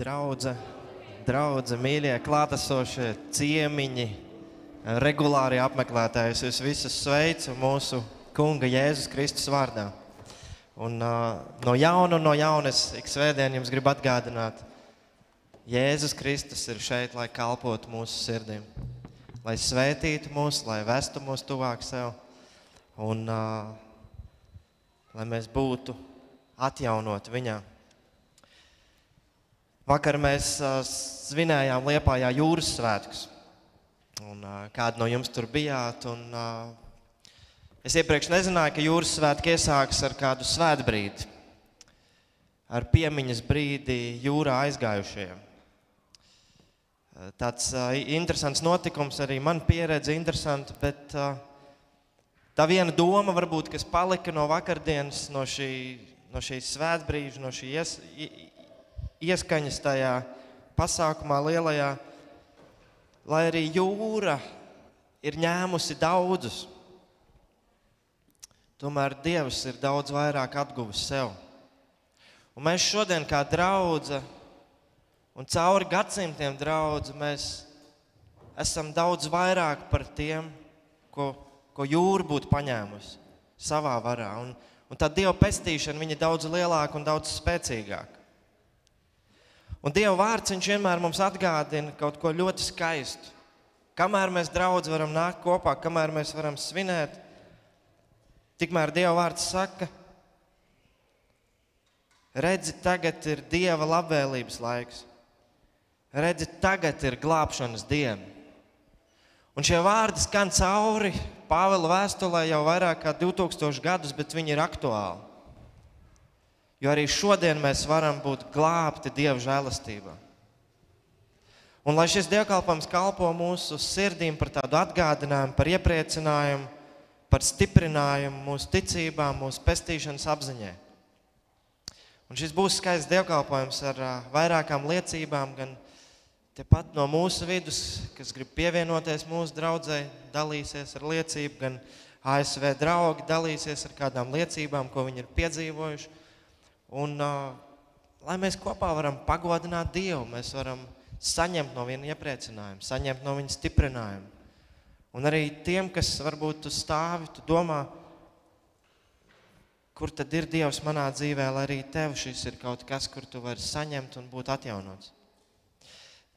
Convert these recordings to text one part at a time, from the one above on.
Draudze, mīļie, klātesošie, ciemiņi, regulāri apmeklētāji, es jūs visus sveicu mūsu Kunga Jēzus Kristus vārdā. Un no jauna es ik svētdien jums gribu atgādināt, Jēzus Kristus ir šeit, lai kalpotu mūsu sirdīm, lai svētītu mūs, lai vestu mūs tuvāk sev un lai mēs būtu atjaunoti viņā. Vakar mēs svinējām Liepājā jūras svētkus, un kādi no jums tur bijāt, un es iepriekš nezināju, ka jūras svētki iesākas ar kādu svētbrīdi, ar piemiņas brīdi jūrā aizgājušajiem. Tāds interesants notikums, arī man pieredze interesanta, bet tā viena doma varbūt, kas palika no vakardienas, no šīs svētbrīža, no šī ieskaņas tajā pasākumā lielajā, lai arī jūra ir ņēmusi daudzus, tomēr Dievs ir daudz vairāk atguvis sev. Un mēs šodien kā draudze un cauri gadsimtiem draudze, mēs esam daudz vairāk par tiem, ko jūra būtu paņēmusi savā varā. Un tā Dieva pestīšana, viņa ir daudz lielāka un daudz spēcīgāka. Un Dieva vārds, viņš vienmēr mums atgādina kaut ko ļoti skaistu. Kamēr mēs draudz varam nākt kopā, kamēr mēs varam svinēt, tikmēr Dieva vārds saka, redzi, tagad ir Dieva labvēlības laiks. Redzi, tagad ir glābšanas diena. Un šie vārdi skan cauri Pāvila vēstulē jau vairāk kā 2000 gadus, bet viņi ir aktuāli. Jo arī šodien mēs varam būt glābti Dieva žēlastībā. Un lai šis dievkalpojums kalpo mūsu sirdīm par tādu atgādinājumu, par iepriecinājumu, par stiprinājumu mūsu ticībām, mūsu pestīšanas apziņai. Un šis būs skaists dievkalpojums ar vairākām liecībām, gan tepat no mūsu vidus, kas grib pievienoties mūsu draudzei, dalīsies ar liecību, gan ASV draugi dalīsies ar kādām liecībām, ko viņi ir piedzīvojuši. Un lai mēs kopā varam pagodināt Dievu, mēs varam saņemt no viņa iepriecinājumu, saņemt no viņa stiprinājumu. Un arī tiem, kas varbūt tu stāvi, tu domā, kur tad ir Dievs manā dzīvē, lai arī tev šis ir kaut kas, kur tu vari saņemt un būt atjaunots.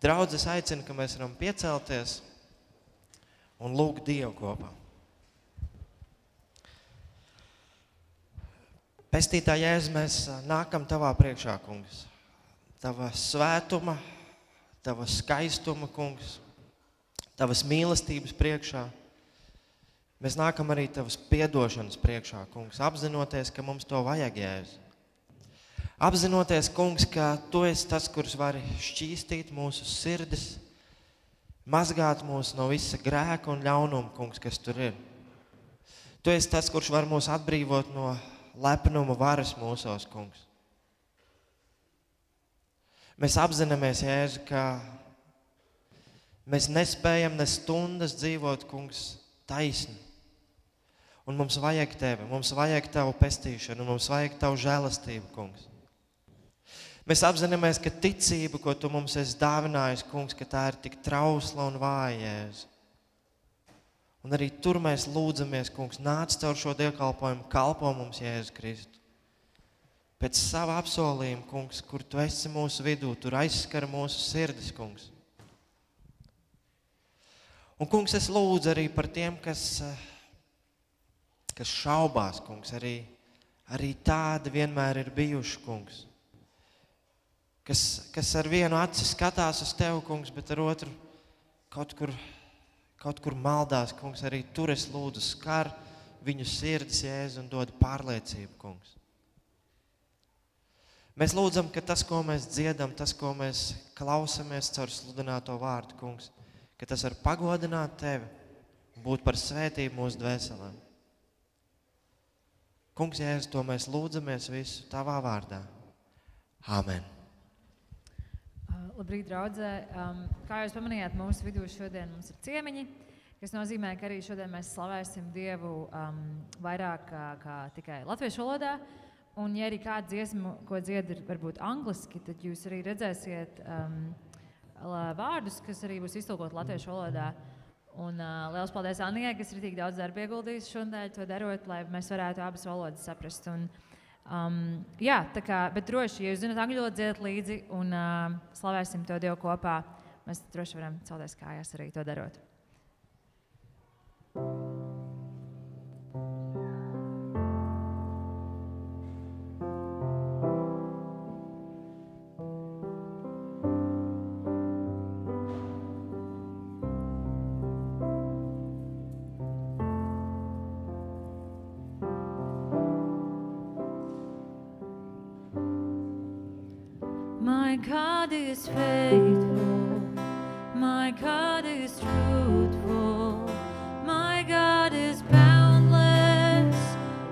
Draudzes aicina, ka mēs varam piecelties un lūgt Dievu kopā. Pestītā Jēzus, mēs nākam tavā priekšā, kungs. Tava svētuma, tava skaistuma, kungs. Tavas mīlestības priekšā. Mēs nākam arī tavas piedošanas priekšā, kungs, apzinoties, ka mums to vajag, Jēzus. Apzinoties, kungs, ka tu esi tas, kurš vari šķīstīt mūsu sirdis, mazgāt mūs no visa grēka un ļaunuma, kungs, kas tur ir. Tu esi tas, kurš var mūs atbrīvot no lepnuma varas mūsos, kungs. Mēs apzināmies, Jēzu, ka mēs nespējam ne stundas dzīvot, kungs, taisni. Un mums vajag tevi, mums vajag tavu pestīšanu, un mums vajag tavu žēlastību, kungs. Mēs apzināmies, ka ticība, ko tu mums esi dāvinājis, kungs, ka tā ir tik trausla un vāja, Jēzu. Un arī tur mēs lūdzamies, kungs, nāc caur šo dievkalpojumu, kalpo mums, Jēzu Kristu. Pēc sava apsolījuma, kungs, kur tu esi mūsu vidū, tur aizskara mūsu sirdis, kungs. Un, kungs, es lūdzu arī par tiem, kas šaubās, kungs, arī tādi vienmēr ir bijuši, kungs. Kas ar vienu aci skatās uz tevi, kungs, bet ar otru kaut kur maldās, kungs, arī tur es lūdzu skar viņu sirdis, Jēzu, un dod pārliecību, kungs. Mēs lūdzam, ka tas, ko mēs dziedam, tas, ko mēs klausamies caur sludināto vārdu, kungs, ka tas var pagodināt tevi un būt par svētību mūsu dvēselēm. Kungs, Jēzus, to mēs lūdzamies visu tavā vārdā. Āmen. Labrīt, draudzē. Kā jūs pamanījāt, mūsu vidū šodien mums ir ciemiņi, kas nozīmē, ka arī šodien mēs slavēsim Dievu vairāk kā tikai latviešu valodā. Un, ja arī kāda dziesma, ko dzied ir varbūt angliski, tad jūs arī redzēsiet vārdus, kas arī būs iztulkot latviešu valodā. Un liels paldies Annijai, kas ir tik daudz darba ieguldījis šodien to darot, lai mēs varētu abas valodas saprast. Un, jā, tā kā, bet droši, ja jūs zināt angļu valodu, dziedat līdzi un slavēsim to Dievu kopā, mēs droši varam celties kājās arī to darot. My God is faithful, my God is truthful, my God is boundless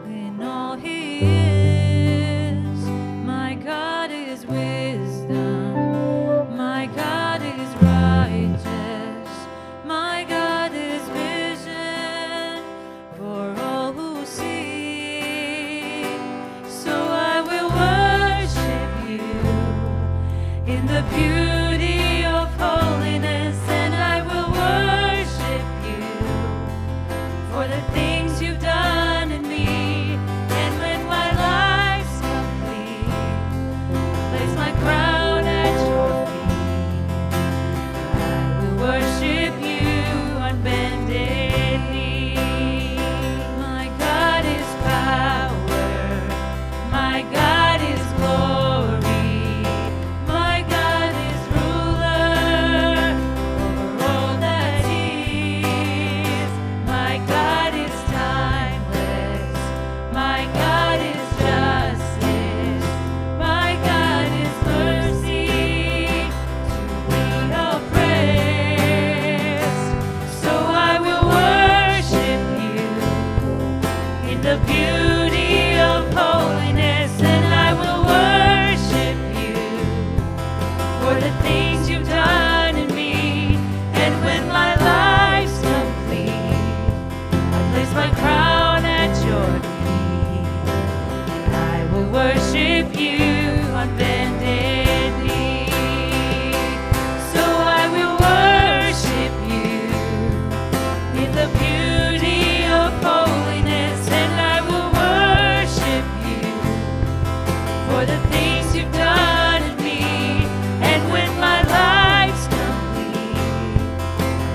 in all He is. My God is wisdom, my God is righteous, my God is vision for all who see. So I will worship you in the beauty of holiness, and I will worship you for the things you've done in me. And when my life's complete, place my crown at your feet. I will worship you on bended knee. My God is power, my God is glory. The beauty of holiness, and I will worship you for the things you've done in me. And when my life's complete, I place my crown at your feet. I will worship you on bended knee. So I will worship you in the beauty of holiness, and I will worship you for the things you've done in me. And when my life's complete,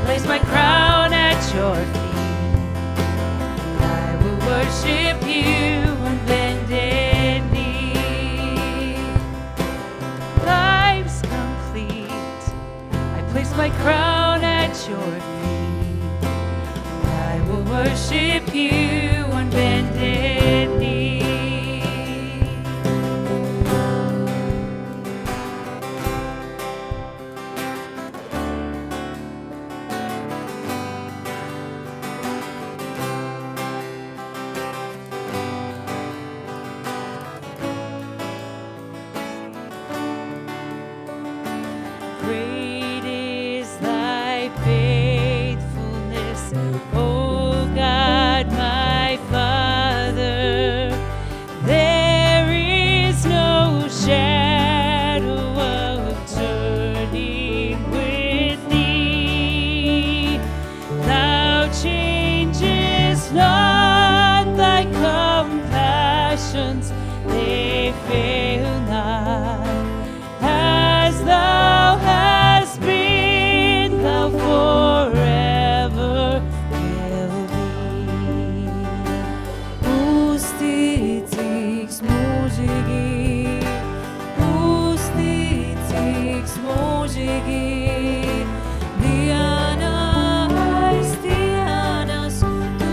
place my crown at your feet. I will worship you on bended knee. Life's complete, I place my crown at your feet. I will worship you on bended knee. Great is thy faithfulness, O God, my Father. There is no shadow of turning with thee. Thou changest not, thy compassions, they fail not. As thou hast been, thou forever will be. Uzticīgs mūžīgi, uzticīgs mūžīgi, diena aiz dienas, tu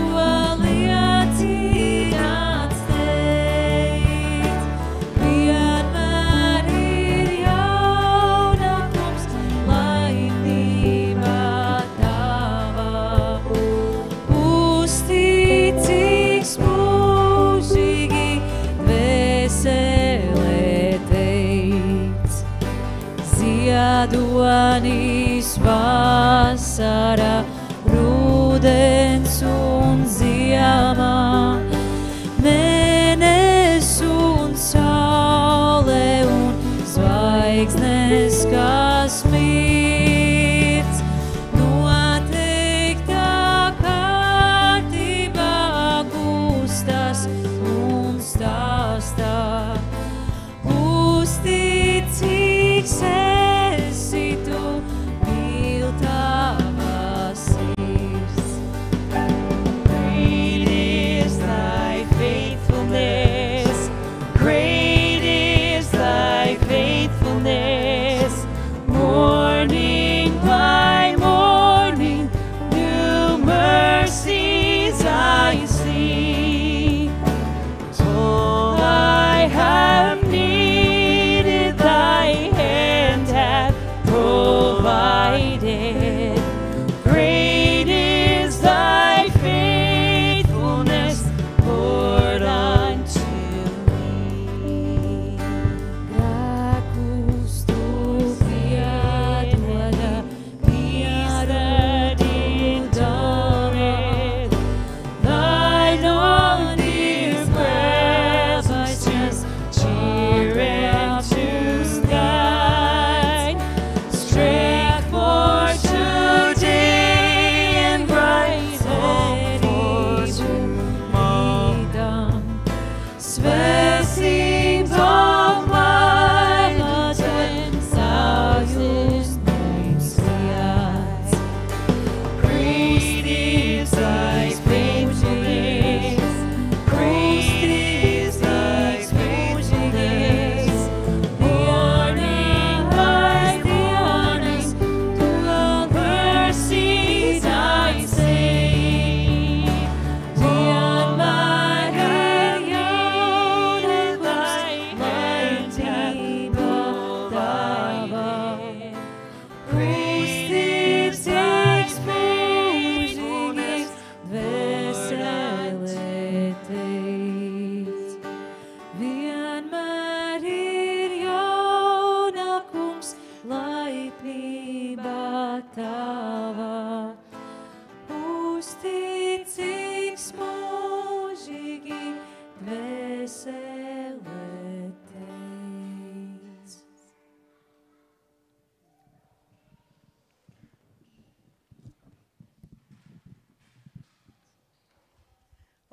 liecināts teikt. Vienmēr ir jaunākums, laimība tava. Uzticīgs mūžīgi, dvēselē teikts. Ziedonis vasara, rudens un ziemā, mēnesis un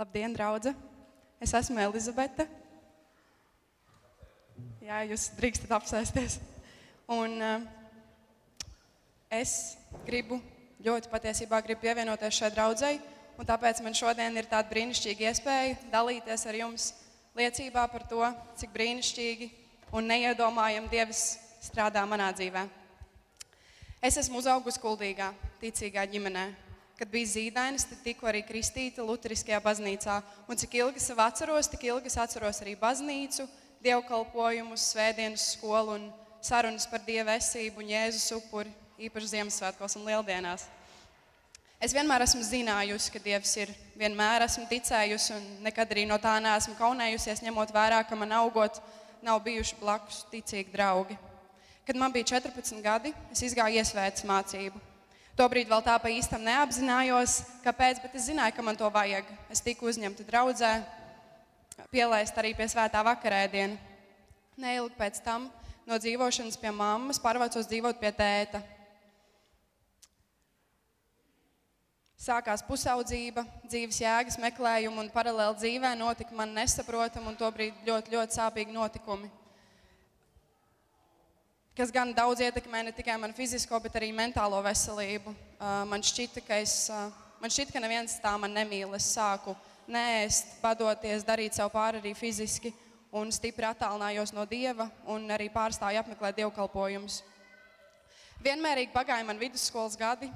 Labdien, draudze! Es esmu Elizabete. Jā, jūs drīkstat apsēsties. Un es ļoti patiesībā gribu pievienoties šai draudzei, un tāpēc man šodien ir tāda brīnišķīga iespēja dalīties ar jums liecībā par to, cik brīnišķīgi un neiedomājami Dievs strādā manā dzīvē. Es esmu uzaugusi kuldīgā, ticīgā ģimenē. Kad biju zīdainis, tad tiku arī kristīta Luteriskajā baznīcā. Un cik ilgi sev atceros, tik ilgi es atceros arī baznīcu, dievkalpojumus, svētdienas skolu un sarunas par Dieva esību un Jēzus upuri, īpaši Ziemassvētkos un Lieldienās. Es vienmēr esmu zinājusi, ka Dievs ir, vienmēr esmu ticējusi un nekad arī no tā neesmu kaunējusies, ņemot vērā, ka man augot nav bijuši blakus ticīgi draugi. Kad man bija 14 gadi, es izgāju iesvētas mācību. Tobrīd vēl tā pa īstam neapzinājos, kāpēc, bet es zināju, ka man to vajag. Es tiku uzņemta draudzē, pielaist arī pie svētā vakarēdiena. Neilgi pēc tam no dzīvošanas pie mammas pārvācos dzīvot pie tēta. Sākās pusaudzība, dzīves jēgas meklējuma un paralēli dzīvē notika man nesaprotami un tobrīd ļoti, ļoti sāpīgi notikumi, kas gan daudz ietekmē ne tikai manu fizisko, bet arī mentālo veselību. Man šķita, ka neviens tā man nemīl. Es sāku neēst, padoties, darīt sev pāri arī fiziski un stipri attālinājos no Dieva un arī pārstāju apmeklēt dievkalpojumus. Vienmērīgi pagāja man vidusskolas gadi,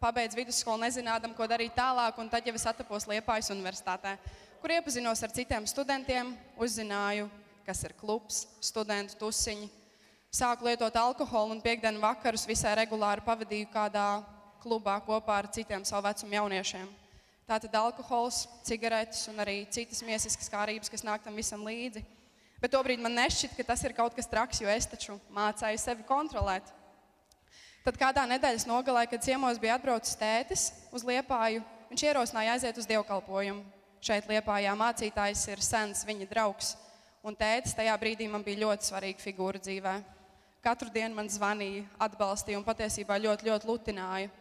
pabeidzu vidusskolu nezinādam, ko darīt tālāk, un tad jau es atapos Liepājas universitātē, kur iepazinos ar citiem studentiem, uzzināju, kas ir klubs, studentu tusiņi. Sāku lietot alkoholu un piekdienu vakarus visai regulāri pavadīju kādā klubā kopā ar citiem savu vecumu jauniešiem. Tātad alkohols, cigaretes un arī citas miesiskas kārības, kas nāk tam visam līdzi. Bet tobrīd man nešķit, ka tas ir kaut kas traks, jo es taču mācēju sevi kontrolēt. Tad kādā nedēļas nogalē, kad ciemos bija atbraucis tētis uz Liepāju, viņš ierosināja aiziet uz dievkalpojumu. Šeit Liepājā mācītājs ir sens viņa draugs, un tētis tajā brīdī man bija ļoti svarīga figūra dzīvē. Katru dienu man zvanīja, atbalstīja un patiesībā ļoti, ļoti lutināja.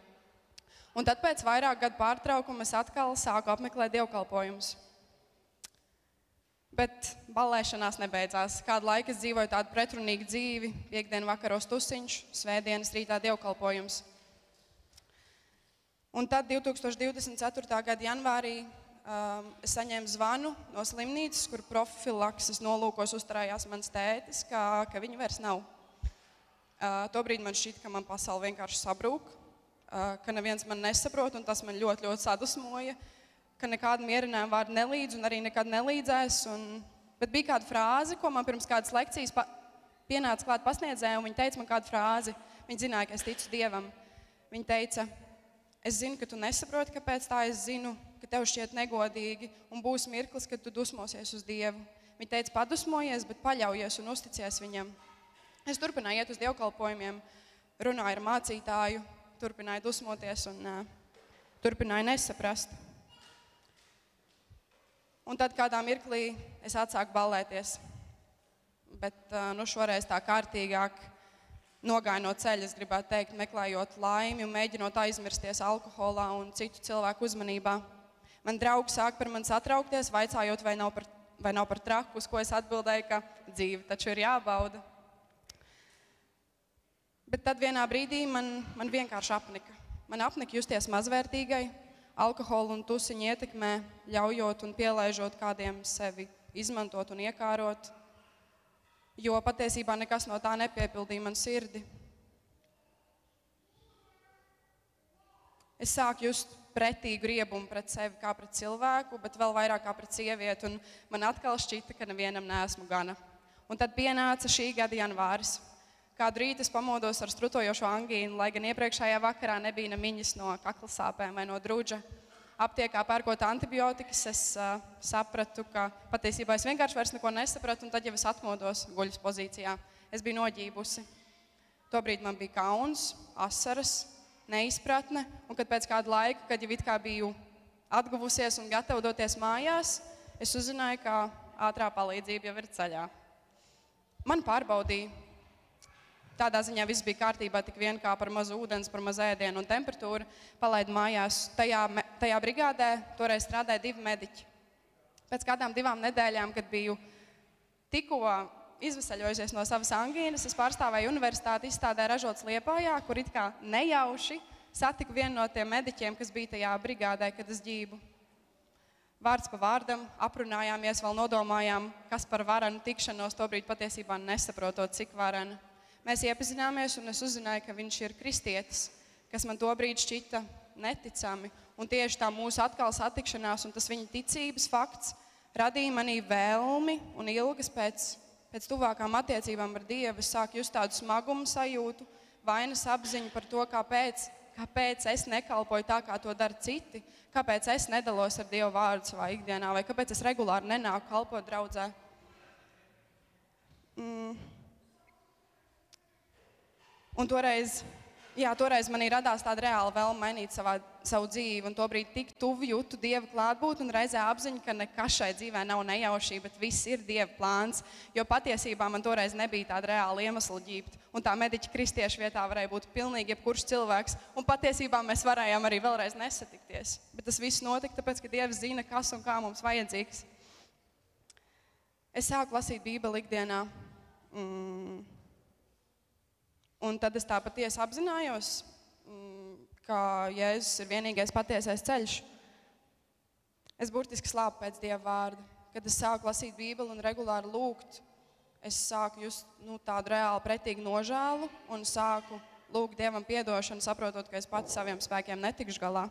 Un tad pēc vairāk gadu pārtraukuma es atkal sāku apmeklēt dievkalpojumus. Bet ballēšanās nebeidzās. Kādu laiku es dzīvoju tādu pretrunīgu dzīvi, piekdienu vakaros tusiņš, svētdienas rītā dievkalpojums. Un tad 2024. gada janvārī es saņēmu zvanu no slimnīcas, kur profilakses nolūkos uzturējās mans tētis, ka viņa vairs nav. Tobrīd man šķita, ka man pasaule vienkārši sabrūk, ka neviens man nesaprot, un tas man ļoti, ļoti sadusmoja, ka nekāda mierinājuma vārda nelīdz un arī nekad nelīdzēs. Bet bija kāda frāze, ko man pirms kādas lekcijas pienāca klāt pasniedzēja, un viņa teica man kādu frāzi. Viņa zināja, ka es ticu Dievam. Viņa teica, es zinu, ka tu nesaproti, kāpēc tā, es zinu, ka tev šķiet negodīgi, un būs mirklis, kad tu dusmosies uz Dievu. Viņa teica, padusmojies, bet paļaujies un uzticies viņam. Es turpināju iet uz dievkalpojumiem, runāju ar mācītāju, turpināju dusmoties un turpināju nesaprast. Un tad kādā mirklī es atsāku ballēties, bet šoreiz tā kārtīgāk nogāju no ceļa, es gribētu teikt, meklējot laimi un mēģinot aizmirsties alkoholā un citu cilvēku uzmanībā. Man draugi sāk par mani satraukties, vaicājot, vai nav par traku, uz ko es atbildēju, ka dzīve taču ir jābauda. Bet tad vienā brīdī man vienkārši apnika. Man apnika justies mazvērtīgai, alkoholu un tusiņu ietekmē, ļaujot un pielaižot kādiem sevi izmantot un iekārot, jo patiesībā nekas no tā nepiepildīja man sirdi. Es sāku just pretīgu riebumu pret sevi kā pret cilvēku, bet vēl vairāk kā pret sievieti, un man atkal šķita, ka nevienam neesmu gana. Un tad pienāca šī gada janvāris. Kādu rītu es pamodos ar strutojošo angīnu, lai gan iepriekšējā vakarā nebija nemiņas no kaklasāpēm vai no drudža. Aptiekā pērkot antibiotikas, es sapratu, ka patiesībā es vienkārši vairs neko nesapratu, un tad jau es atmodos guļas pozīcijā. Es biju noģībusi. Tobrīd man bija kauns, asaras, neizpratne, un kad pēc kāda laika, kad jau it kā biju atguvusies un gatava doties mājās, es uzzināju, ka ātrā palīdzība jau ir ceļā. Man pārbaudīja. Tādā ziņā viss bija kārtībā, tik vien kā par mazu ūdens, par mazu ēdienu un temperatūru. Palaidu mājās. Tajā brigādē toreiz strādāja 2 mediķi. Pēc kādām 2 nedēļām, kad biju tikko izvesaļojusies no savas angīnas, es pārstāvēju universitāti izstādē Ražots Liepājā, kur it kā nejauši satiku vienu no tiem mediķiem, kas bija tajā brigādē, kad es ģību. Vārds pa vārdam, aprunājāmies, vēl nodomājām, kas par varenu tikšanos, tobrīd patiesībā nesaprotot, cik varena. Mēs iepazināmies, un es uzzināju, ka viņš ir kristietis, kas man tobrīd šķita neticami. Un tieši tā mūsu atkal satikšanās un tas viņa ticības fakts radīja manī vēlmi un ilgas pēc tuvākām attiecībām ar Dievu. Es sāku just tādu smagumu sajūtu, vainas apziņu par to, kāpēc es nekalpoju tā, kā to dara citi, kāpēc es nedalos ar Dievu vārdu savā ikdienā, vai kāpēc es regulāri nenāku kalpot draudzē. Un toreiz manī radās tāda reāla vēlme mainīt savu dzīvi, un tobrīd tik tuvu jūtu Dieva klātbūt un reizē apziņu, ka nekas šai dzīvē nav nejaušība, bet viss ir Dieva plāns, jo patiesībā man toreiz nebija tāda reāla iemesla ģībt, un tā mediķa kristiešu vietā varēja būt pilnīgi jebkurš cilvēks, un patiesībā mēs varējām arī vēlreiz nesatikties. Bet tas viss notika tāpēc, ka Dievs zina, kas un kā mums vajadzīgs. Es sāku lasīt Bībeli ikdienā. Un tad es tā patiesi apzinājos, ka Jēzus ir vienīgais patiesais ceļš. Es burtiski slāpu pēc Dieva vārda. Kad es sāku lasīt Bībeli un regulāri lūgt, es sāku just tādu reāli pretīgu nožēlu un sāku lūgt Dievam piedošanu, saprotot, ka es pats saviem spēkiem netikšu galā.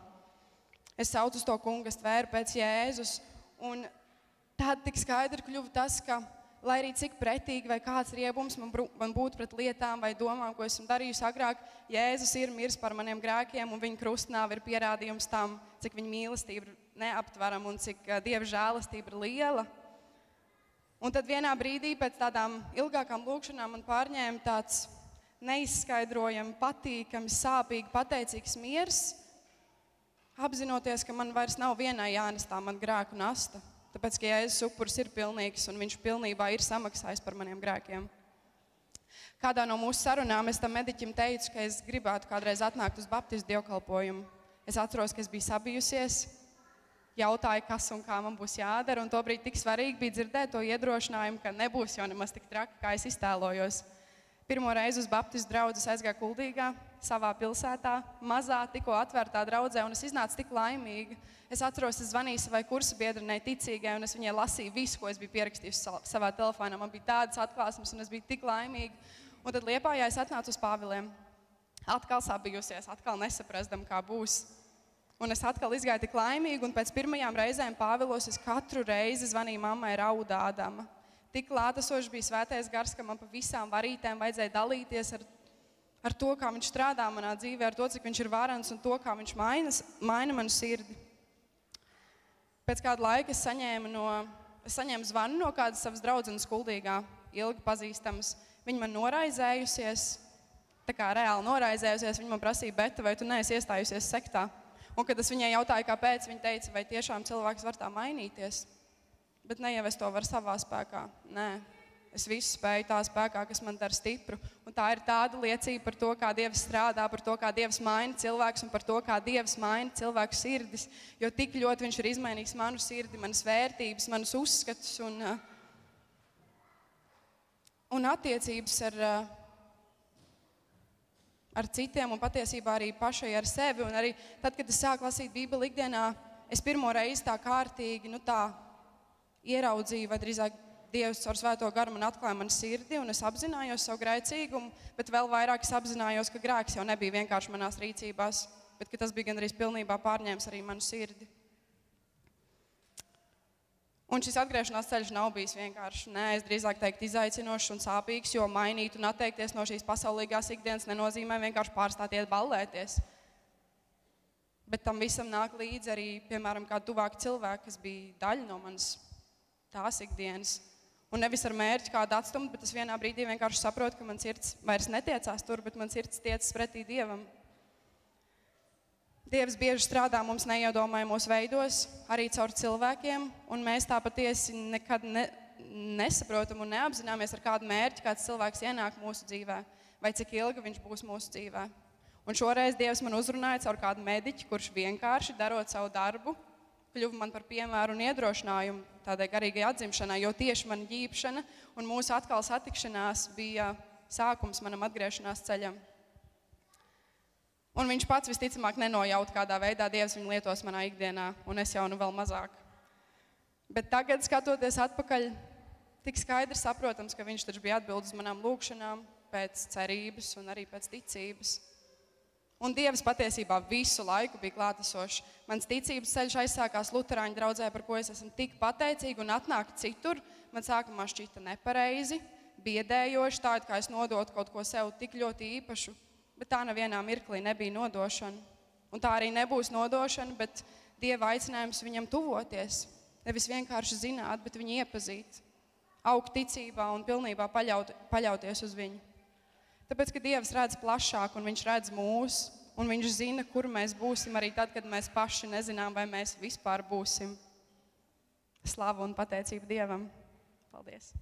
Es saucu uz to kungu, es tvēru pēc Jēzus, un tad tik skaidri kļuva tas, ka lai arī cik pretīgi vai kāds riebums man būtu pret lietām vai domām, ko esmu darījusi agrāk, Jēzus ir miris par maniem grēkiem, un viņa krustnāve ir pierādījums tam, cik viņa mīlestība ir neaptverama un cik Dieva žēlastība ir liela. Un tad vienā brīdī pēc tādām ilgākām lūkšanām man pārņēma tāds neizskaidrojami, patīkami, sāpīgi, pateicīgs miers, apzinoties, ka man vairs nav vienai jānestā man grēku nasta. Tāpēc, ka Jēzus upuris ir pilnīgs un viņš pilnībā ir samaksājis par maniem grēkiem. Kādā no mūsu sarunām es tam mediķim teicu, ka es gribētu kādreiz atnākt uz baptistu dievkalpojumu. Es atceros, ka es biju sabijusies, jautāju, kas un kā man būs jādara, un tobrīd tik svarīgi bija dzirdēt to iedrošinājumu, ka nebūs jau nemaz tik traki, kā es iztēlojos. Pirmo reizi uz baptistu draudzi aizgāju Kuldīgā, savā pilsētā, mazā, tikko atvērtā draudzē, un es iznācu tik laimīga. Es atceros, es zvanīju savai kursabiedrinei ticīgai, un es viņai lasīju visu, ko es biju pierakstījusi savā telefonā. Man bija tādas atklāsmes, un es biju tik laimīga. Un tad Liepājā es atnācu uz Pāviliem. Atkal sabijusies, atkal nesaprastam, kā būs. Un es atkal izgāju tik laimīgi, un pēc pirmajām reizēm Pāvilos es katru reizi zvanīju mammai raudādama. Tik klātesošs bija svētais gars, ka man pa visām varītēm vajadzēja dalīties ar to, kā viņš strādā manā dzīvē, ar to, cik viņš ir varens un to, kā viņš maina manu sirdi. Pēc kāda laika es saņēmu zvanu no kādas savas draudzenes Kuldīgā, ilgi pazīstamas. Viņa man noraizējusies, tā kā reāli noraizējusies, viņa man prasīja, Beta, vai tu neesi iestājusies sektā? Un kad es viņai jautāju, kāpēc, viņa teica, vai tiešām cilvēks var tā mainīties? Bet ne jau es to varu savā spēkā. Nē, es visu spēju tā spēkā, kas man dara stipru. Un tā ir tāda liecība par to, kā Dievs strādā, par to, kā Dievs maina cilvēkus un par to, kā Dievs maina cilvēku sirdis. Jo tik ļoti viņš ir izmainījis manu sirdi, manas vērtības, manus uzskatus un attiecības ar citiem un patiesībā arī pašai ar sevi. Un arī tad, kad es sāku lasīt Bībeli ikdienā, es pirmo reizi tā kārtīgi, ieraudzīju, vai drīzāk Dievs caur svēto garu man atklāja manu sirdi, un es apzinājos savu grēcīgumu, bet vēl vairāk es apzinājos, ka grēks jau nebija vienkārši manās rīcībās, bet ka tas bija gandrīz pilnībā pārņēmis arī manu sirdi. Un šis atgriešanās ceļš nav bijis vienkārši, es drīzāk teiktu izaicinošs un sāpīgs, jo mainīt un atteikties no šīs pasaulīgās ikdienas nenozīmē vienkārši pārstāt iet ballēties. Bet tam visam nāk līdzi arī, piemēram, kādu tuvāku cilvēku, kas bija daļa no manas tās ikdienas. Un nevis ar mērķi kādu atstumt, bet es vienā brīdī vienkārši saprotu, ka man sirds vairs netiecās tur, bet man sirds tiecas pretī Dievam. Dievs bieži strādā mums neiedomājamos veidos, arī caur cilvēkiem, un mēs tā patiesi nekad nesaprotam un neapzināmies, ar kādu mērķi kāds cilvēks ienāk mūsu dzīvē, vai cik ilgi viņš būs mūsu dzīvē. Un šoreiz Dievs man uzrunāja caur kādu mediķi, kurš vienkārši darot savu darbu, kļuva man par piemēru un iedrošinājumu tādai garīgai atzimšanai, jo tieši mana ģīpšana un mūsu atkal satikšanās bija sākums manam atgriešanās ceļam. Un viņš pats visticamāk nenojaut, kādā veidā Dievs viņu lietos manā ikdienā, un es jau nu vēl mazāk. Bet tagad, skatoties atpakaļ, tik skaidri saprotams, ka viņš taču bija atbild uz manām lūkšanām pēc cerības un arī pēc ticības. Un Dievs patiesībā visu laiku bija klātesošs. Mans ticības ceļš aizsākās luterāņu draudzē, par ko es esmu tik pateicīga, un atnākt citur, man sākumā šķita nepareizi, biedējoši, tā, kā es nodotu kaut ko sev tik ļoti īpašu, bet tā nevienā mirklī nebija nodošana. Un tā arī nebūs nodošana, bet Dieva aicinājums viņam tuvoties. Nevis vienkārši zināt, bet viņu iepazīt, augt ticībā un pilnībā paļauties uz viņu. Tāpēc, ka Dievs redz plašāk un viņš redz mūs, un viņš zina, kur mēs būsim arī tad, kad mēs paši nezinām, vai mēs vispār būsim. Slavu un pateicību Dievam. Paldies!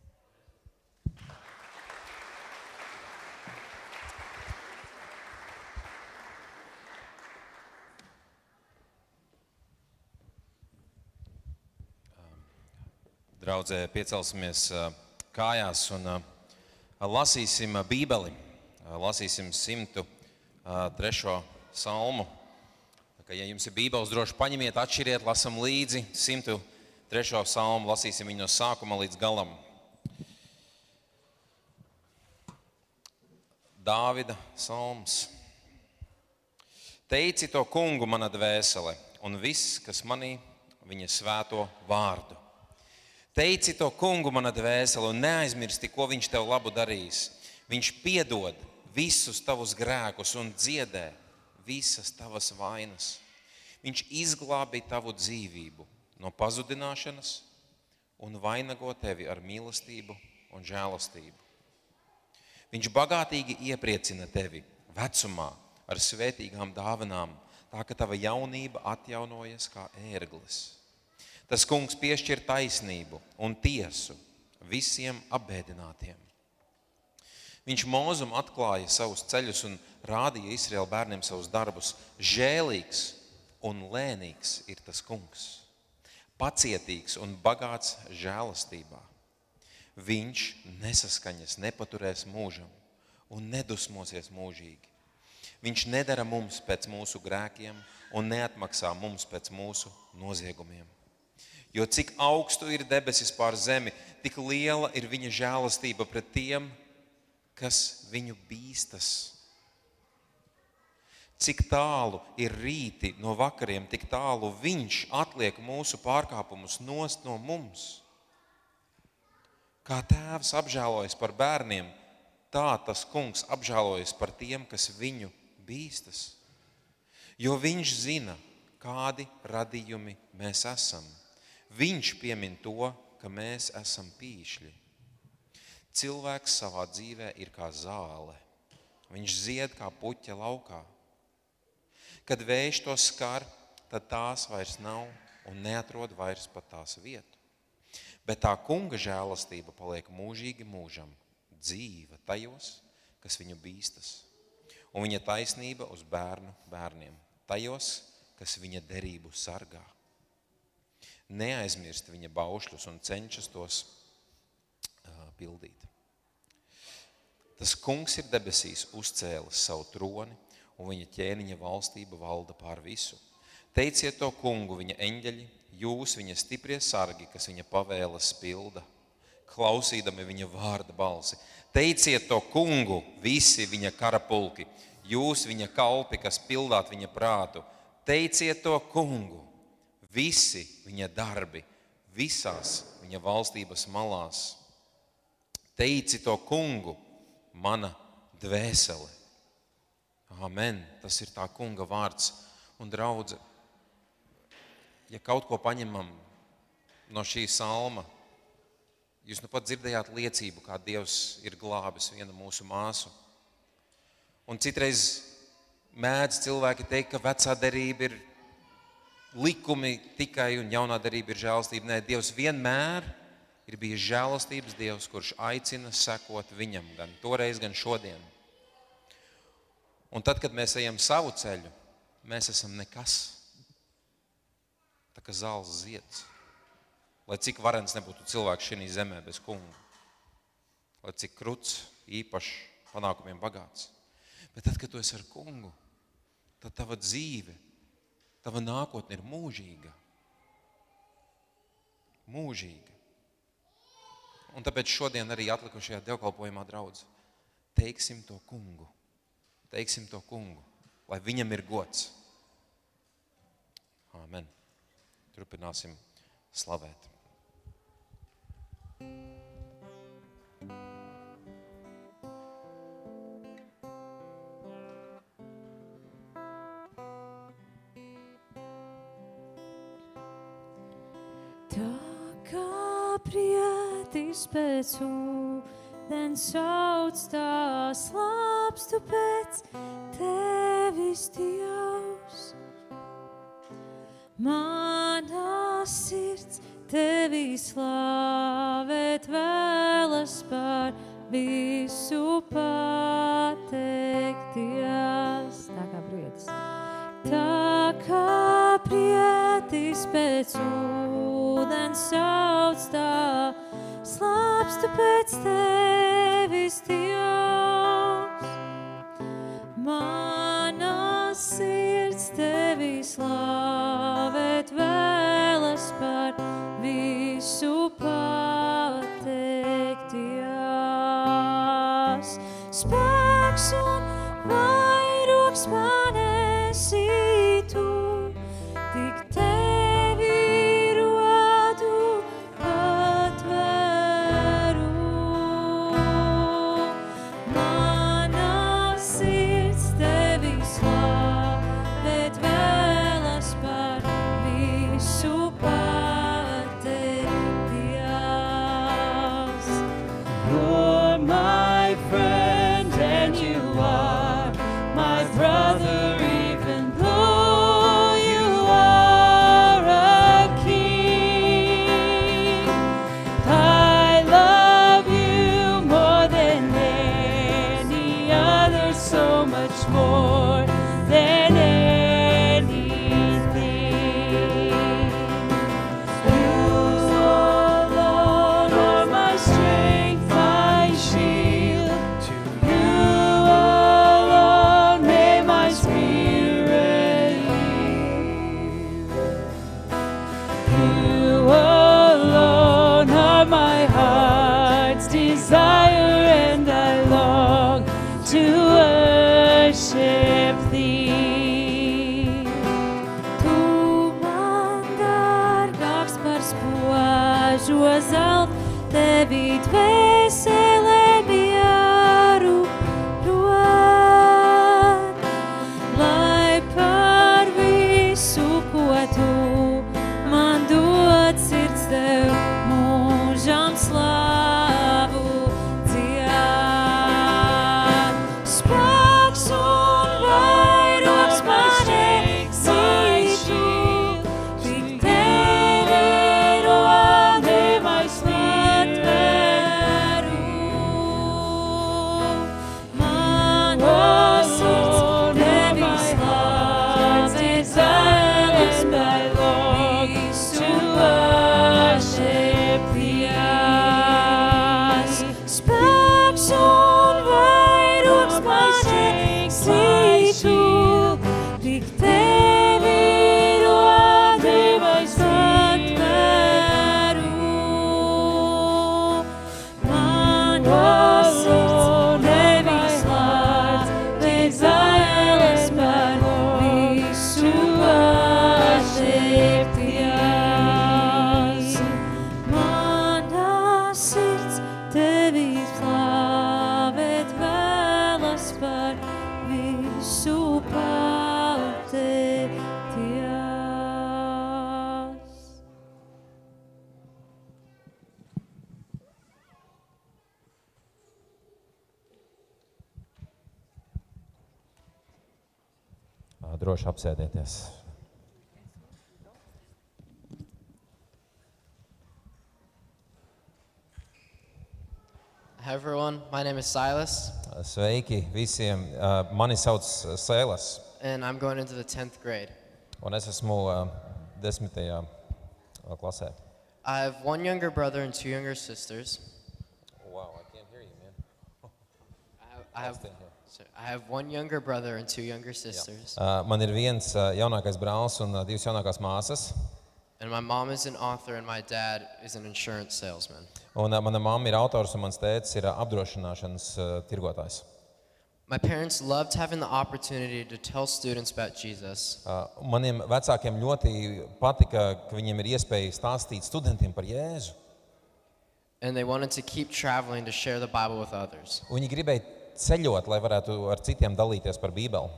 Draudzē, piecelsimies kājās un lasīsim Bībeli. Lasīsim 103. salmu. Ja jums ir Bībeles, droši paņemiet, atšķiriet, lasam līdzi 103. salmu, lasīsim viņu no sākuma līdz galam. Dāvida salms. Teici to kungu, mana dvēsele, un viss, kas manī, viņa svēto vārdu. Teici to kungu, mana dvēsele, un neaizmirsti, ko viņš tev labu darīs. Viņš piedod visus tavus grēkus un dziedē visas tavas vainas. Viņš izglābi tavu dzīvību no pazudināšanas un vainago tevi ar mīlestību un žēlastību. Viņš bagātīgi iepriecina tevi vecumā ar svētīgām dāvanām, tā ka tava jaunība atjaunojas kā ērglis. Tas kungs piešķir taisnību un tiesu visiem apbēdinātiem. Viņš Mūzum atklāja savus ceļus un rādīja Izraēla bērniem savus darbus. Žēlīgs un lēnīgs ir tas kungs, pacietīgs un bagāts žēlastībā. Viņš nesaskaņas nepaturēs mūžam un nedusmosies mūžīgi. Viņš nedara mums pēc mūsu grēkiem un neatmaksā mums pēc mūsu noziegumiem. Jo cik augstu ir debesis pār zemi, tik liela ir viņa žēlastība pret tiem, kas viņu bīstas. Cik tālu ir rīti no vakariem, tik tālu viņš atliek mūsu pārkāpumus nost no mums. Kā tēvs apžēlojas par bērniem, tā tas kungs apžēlojas par tiem, kas viņu bīstas. Jo viņš zina, kādi radījumi mēs esam. Viņš piemin to, ka mēs esam pīšļi. Cilvēks savā dzīvē ir kā zāle. Viņš zied kā puķa laukā. Kad vējš to skar, tad tās vairs nav un neatrod vairs pat tās vietu. Bet tā kunga žēlastība paliek mūžīgi mūžam, dzīva tajos, kas viņu bīstas. Un viņa taisnība uz bērnu bērniem, tajos, kas viņa derību sargā. Neaizmirst viņa baušļus un cenšas tos pildīt. Tas kungs ir debesīs uzcēlis savu troni, un viņa ķēniņa valstība valda pār visu. Teiciet to kungu, viņa eņģeļi, jūs viņa stiprie sargi, kas viņa pavēles pilda, klausīdami viņa vārda balsi. Teiciet to kungu, visi viņa karapulki, jūs viņa kalpi, kas pildāt viņa prātu. Teiciet to kungu, visi viņa darbi, visās viņa valstības malās. Teici to kungu, mana dvēsele. Amen. Tas ir tā kunga vārds. Un draudze, ja kaut ko paņemam no šī salma, jūs nu pat dzirdējāt liecību, kā Dievs ir glābis vienu mūsu māsu. Un citreiz mēdz cilvēki teikt, ka vecā derība ir likumi tikai un jaunā derība ir žēlastība. Nē, Dievs vienmēr ir bijis žēlastības Dievs, kurš aicina sekot viņam, gan toreiz, gan šodien. Un tad, kad mēs ejam savu ceļu, mēs esam nekas. Tā kā zāles zieds. Lai cik varens nebūtu cilvēks šī zemē bez kunga. Lai cik kruts, īpašs, panākumiem bagāts. Bet tad, kad tu esi ar kungu, tad tava dzīve, tava nākotne ir mūžīga. Mūžīga. Un tāpēc šodien arī atlikušajā dievkalpojumā, draudz, teiksim to kungu. Teiksim to kungu, lai viņam ir gods. Āmen. Turpināsim slavēt. Prietis pēc ūdens sauc, tā slāpstu pēc tevis, Dievs. Mana sirds tevi slavēt vēlas, par visu pateikties. Tā kā prietis pēc ūdens sauc, tā slāpstu pēc tevis, Dievs. Mana sirds tevi slavēt vēlas, par visu pateikties. Spēks un vairogs man esi tu, tik tevi rodu patveru. Mana sirds tevi slavēt vēlas, par visu pateikties. You're my friend and you are my brother. More than anything, you alone are my strength, my shield. To you alone may my spirit yield. You alone are my heart's desire, and I long to worship thee. Tu man dārgāks par spožo zeltu, tevi dvēselē mieru rod. Lai par visu, ko tu man dod, sirds tev mūžam slavu dzied. Spēks un vairogs man esi tu, tik tevi rodu patveru. Mana sirds tevi slavēt vēlas, par visu worship Dievs. Spēks un vairogs man esi tu, tik tevi rodu patveru. Mana sirds tevi slavēt vēlas, par visu worship Dievs. Mana sirds tevi slavēt vēlas, par visu pateikties. Droši apsēdieties. Hi everyone, my name is Silas, Sveiki visiem. Mani sauc Sēlas, and I'm going into the 10th grade. un es esmu 10. klasē. I have one younger brother and two younger sisters. Wow, I can't hear you, man. I have one younger brother and two younger sisters. Man ir viens jaunākais brālis un divas jaunākās māsas. And my mom is an author and my dad is an insurance salesman. Un mana mamma ir autors un mans tētis ir apdrošināšanas tirgotājs. My parents loved having the opportunity to tell students about Jesus. Maniem vecākiem ļoti patika, ka viņiem ir iespēja stāstīt studentiem par Jēzu. And they wanted to keep traveling to share the Bible with others. Viņi gribēja ceļot, lai varētu ar citiem dalīties par Bībeli.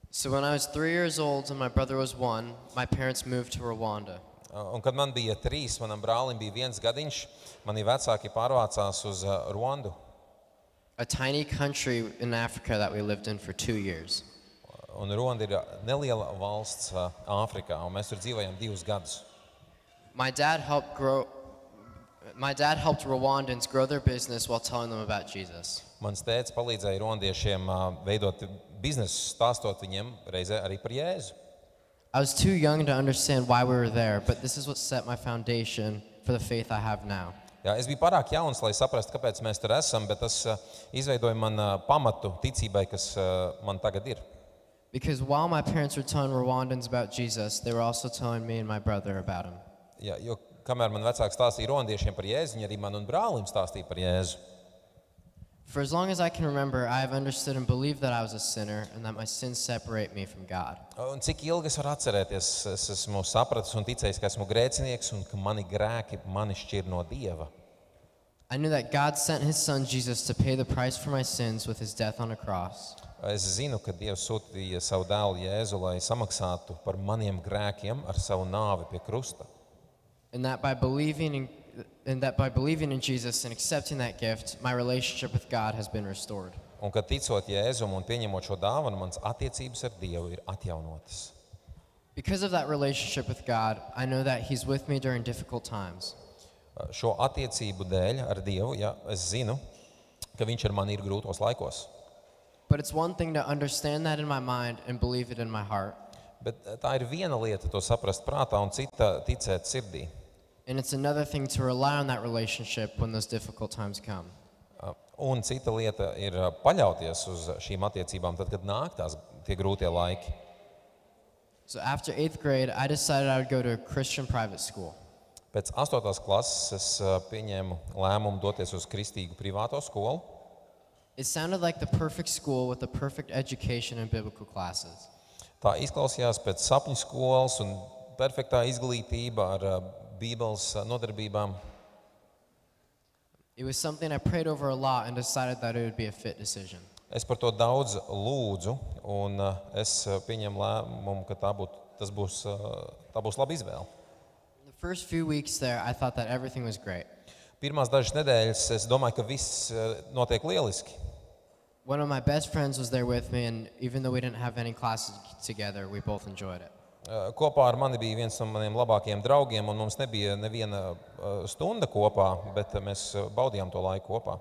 So when I was 3 years old and my brother was 1, my parents moved to Rwanda. Un kad man bija 3, manam brālim bija 1 gadiņš, mani vecāki pārvācās uz Rwandu. A tiny country in Africa that we lived in for 2 years. Un Rwanda ir neliela valsts Āfrikā, un mēs tur dzīvojām 2 gadus. My dad helped Rwandans grow their business while telling them about Jesus. Mans tētis palīdzēja rwandiešiem veidot biznesu, stāstot viņiem reizē arī par Jēzu. I was too young to understand why we were there, but this is what set my foundation for the faith I have now. Jā, es biju pārāk jauns, lai saprastu, kāpēc mēs tur esam, bet tas izveidoja man pamatu ticībai, kas man tagad ir. Because while my parents were telling Rwandans about Jesus, they were also telling me and my brother about him. Jā, jo kamēr man vecāki stāstīja rwandiešiem par Jēzu, viņi arī man un brālim stāstīja par Jēzu. For as long as I can remember, I have understood and believed that I was a sinner and that my sins separate me from God. Un cik ilgi es varu atcerēties, es esmu sapratis un ticējis, ka esmu grēcinieks un ka mani grēki mani šķir no Dieva. I knew that God sent his son Jesus to pay the price for my sins with his death on a cross. Es zinu, ka Dievs sūtīja savu dēlu Jēzu, lai samaksātu par maniem grēkiem ar savu nāvi pie krusta. And that by believing in Jesus and accepting that gift, my relationship with God has been restored. Un kad ticot Jēzum un pieņemot šo dāvanu, mans attiecības ar Dievu ir atjaunotas. Because of that relationship with God, I know that he's with me during difficult times. Šo attiecību dēļ ar Dievu, ja, es zinu, ka viņš ar mani ir grūtos laikos. But it's one thing to understand that in my mind and believe it in my heart. Bet tā ir viena lieta to saprast prātā un cita ticēt sirdī. And it's another thing to rely on that relationship when those difficult times come. Un cita lieta ir paļauties uz šīm attiecībām tad, kad nāk tie grūtie laiki. So after 8th grade, I decided I would go to a Christian private school. Pēc 8. klases es pieņēmu lēmumu doties uz kristīgu privāto skolu. It sounded like the perfect school with the perfect education and biblical classes. Tā izklausījās pēc sapņu skolas un perfektā izglītība ar Bībeles nodarbībām. It was something I prayed over a lot and decided that it would be a fit decision. Es par to daudz lūdzu un es pieņēmu lēmumu, ka tā būs laba izvēle. The first few weeks there, I thought that everything was great. Pirmās dažas nedēļas es domāju, ka viss notiek lieliski. One of my best friends was there with me, and even though we didn't have any classes together, we both enjoyed it. Kopā ar mani bija viens no maniem labākajiem draugiem, un mums nebija neviena stunda kopā, bet mēs baudījām to laiku kopā.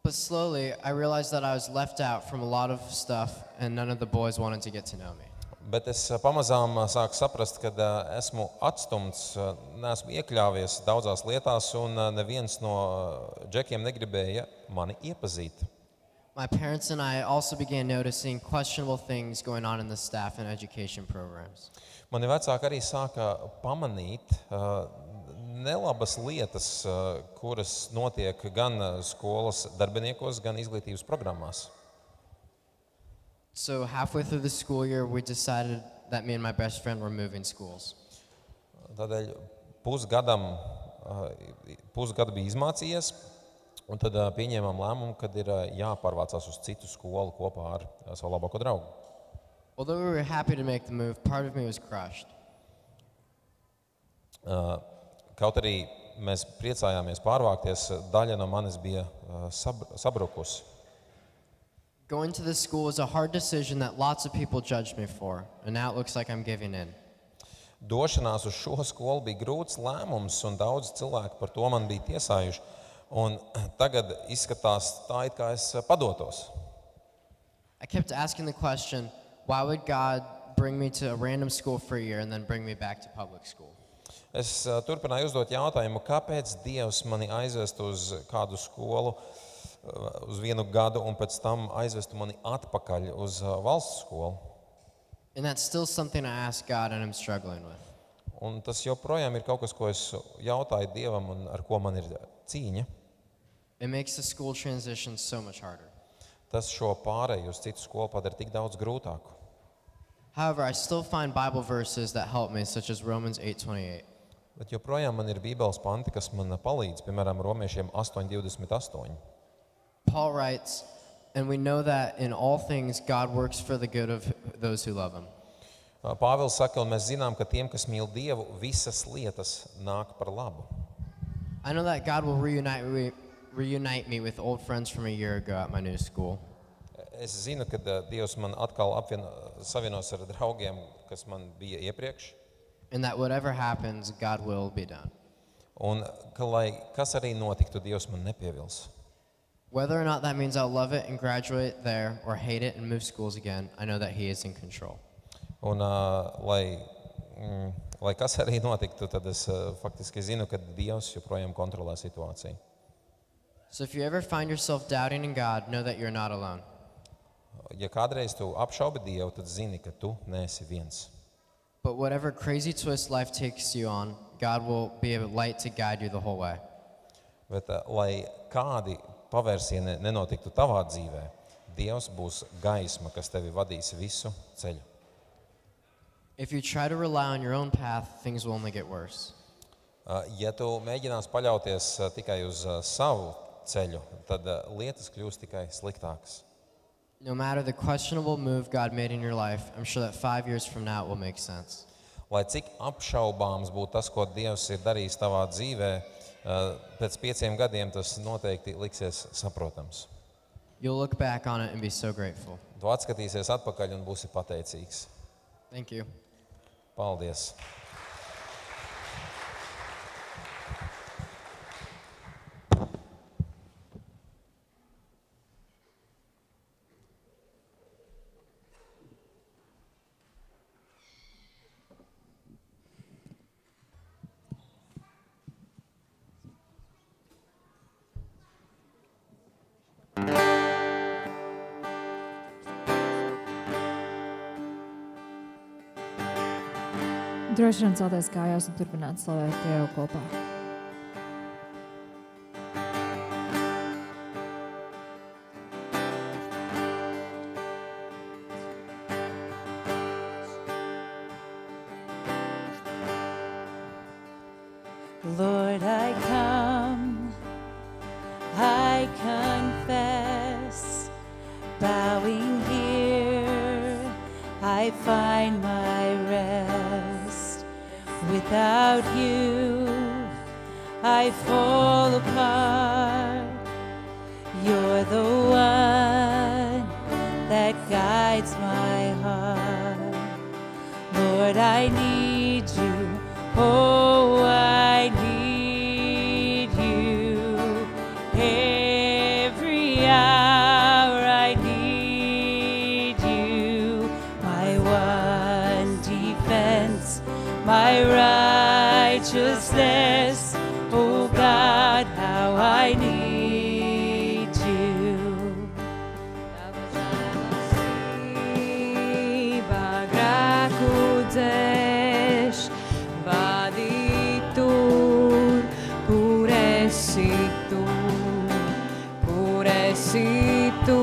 But slowly, I realized that I was left out from a lot of stuff, and none of the boys wanted to get to know me. Bet es pamazām sāku saprast, ka esmu atstumts, neesmu iekļāvies daudzās lietās, un neviens no džekiem negribēja mani iepazīt. My parents and I also began noticing questionable things going on in the staff and education programs. Mani vecāki arī sāka pamanīt nelabas lietas, kuras notiek gan skolas darbiniekos, gan izglītības programmās. So halfway through the school year, we decided that me and my best friend were moving schools. Tādēļ pusgadu bija izmācījies, un tad pieņēmām lēmumu, kad ir jāpārvācās uz citu skolu kopā ar savu labāko draugu. Although we were happy to make the move, part of me was crushed. Kaut arī mēs priecājāmies pārvākties, daļa no manis bija sabrukusi. Going to this school was a hard decision that lots of people judged me for, and now it looks like I'm giving in. Došanās uz šo skolu bija grūts lēmums, un daudz cilvēku par to man bija tiesājuši. Un tagad izskatās tā, it kā es padotos. I kept asking the question, why would God bring me to a random school for a year and then bring me back to public school? Es turpināju uzdot jautājumu, kāpēc Dievs mani aizvest uz kādu skolu uz vienu gadu un pēc tam aizvestu mani atpakaļ uz valsts skolu. And that's still something I ask God and I'm struggling with. Un tas joprojām ir kaut kas, ko es jautāju Dievam un ar ko man ir cīņa. It makes the school transition so much harder. Tas šo pārēju uz citu skolu padara tik daudz grūtāku. However, I still find Bible verses that help me, such as Romans 8:28. Bet joprojām man ir Bībeles panti, kas man palīdz, piemēram, Romiešiem 8:28. Paul writes, and we know that in all things God works for the good of those who love him. Pāvils saka, un mēs zinām, ka tiem, kas mīl Dievu, visas lietas nāk par labu. I know that God will reunite me with old friends from a year ago at my new school. Es zinu, ka Dievs man atkal savienos ar draugiem, kas man bija iepriekš. And that whatever happens, God will be done. Un ka, lai kas arī notiktu, Dievs man nepievils. Whether or not that means I'll love it and graduate there or hate it and move schools again, I know that He is in control. Un lai kas arī notiktu, tad es faktiski zinu, ka Dievs joprojām kontrolē situāciju. So if you ever find yourself doubting in God, know that you're not alone. Ja kādreiz tu apšaubi Dievu, tad zini, ka tu neesi viens. But whatever crazy twist life takes you on, God will be a light to guide you the whole way. Bet lai kādi pavērsieni nenotiktu tavā dzīvē, Dievs būs gaisma, kas tevi vadīs visu ceļu. If you try to rely on your own path, things will only get worse. Ja tu mēģinās paļauties tikai uz savu ceļu, tad lietas kļūst tikai sliktākas. No matter the questionable move God made in your life, I'm sure that 5 years from now it will make sense. Lai cik apšaubāms būtu tas, ko Dievs ir darījis tavā dzīvē, pēc 5 gadiem tas noteikti liksies saprotams. You'll look back on it and be so grateful. Tu atskatīsies atpakaļ un būsi pateicīgs. Thank you. Paldies! Droši vien celties kājās un turpināt slavēt Dievu kopā. Lord, I come, I confess, bowing here, I find my rest. Without you, I fall apart. You're the one that guides my heart. Lord, I need you. Oh, I need you. Every hour I need you. My one defense, my righteousness. Oh God, how I need you. Vadi tur, kur esi tu, kur esi tu.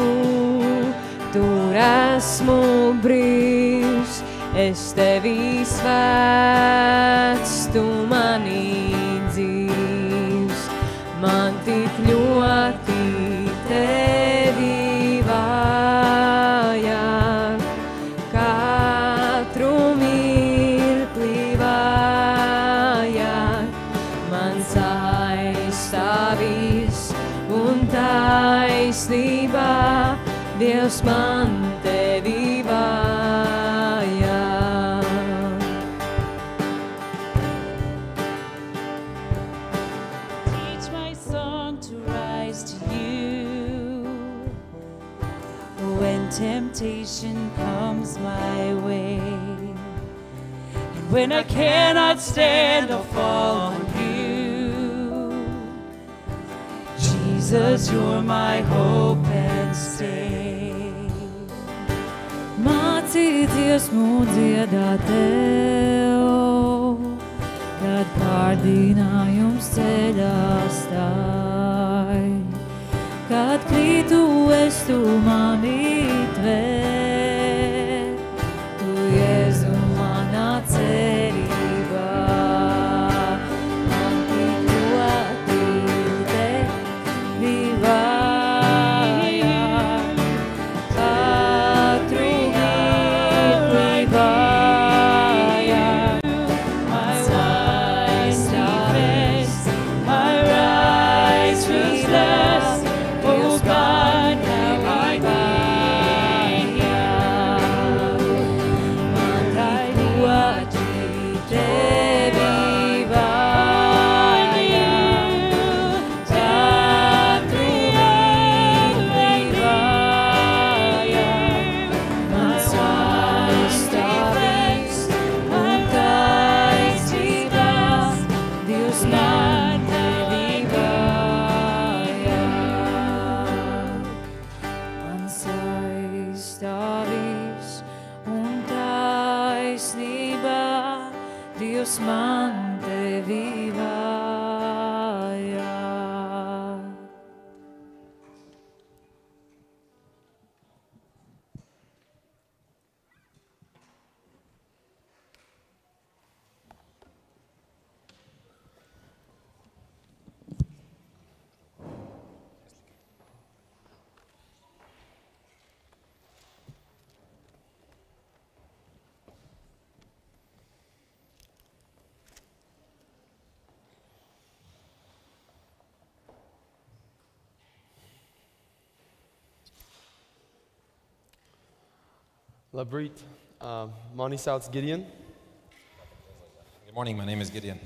Tur esmu brīvs, es tevi svēts, tu manī dzīvs. Man tik ļoti tevi vajag, katru mirkli vajag. Mans aizstāvis un taisnībā, Dievs man tevi vajag. Teach my song to rise to you when temptation comes my way. And when I cannot stand, I'll fall on you. Jesus, you're my hope and stay. Mācīties dziedāt tev, kad kārdinājums ceļā stāj. Kad krītu es, tu mani tver, tu Jēzu manā cerībā. Man tik ļoti tevi vajag, katru mirkli vajag. Mans aizstāvēs, my righteousness, oh God, tevi vajag. Man tik ļoti tevi vajag, katru mirkli vajag. Mans aizstāvēs un taisnības, Dievs man tevi vajag. Mans aizstāvis un taisnība, Dievs man tevi vajag. Labrit, mani sauc Gideon. Good morning, my name is Gideon.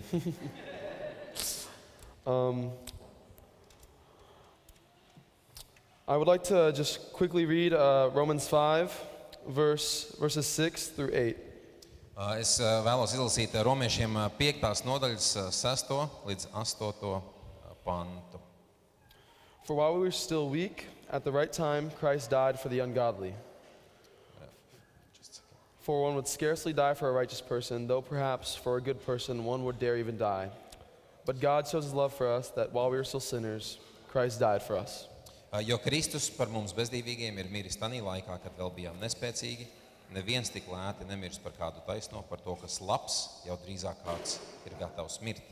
I would like to just quickly read Romans 5, verses 6 through 8. Es vēlos izlasīt Romiešiem 5. nodaļas 6. līdz 8. pantu. For while we were still weak, at the right time, Christ died for the ungodly. For one would scarcely die for a righteous person, though perhaps for a good person one would dare even die. But God shows his love for us, that while we were still sinners, Christ died for us. Jo Kristus par mums bezdīvīgiem ir miris tanī laikā, kad vēl bijām nespēcīgi. Neviens tik lēti nemirs par kādu taisno, par to, kas labs, jau drīzāk kāds ir gatavs mirt.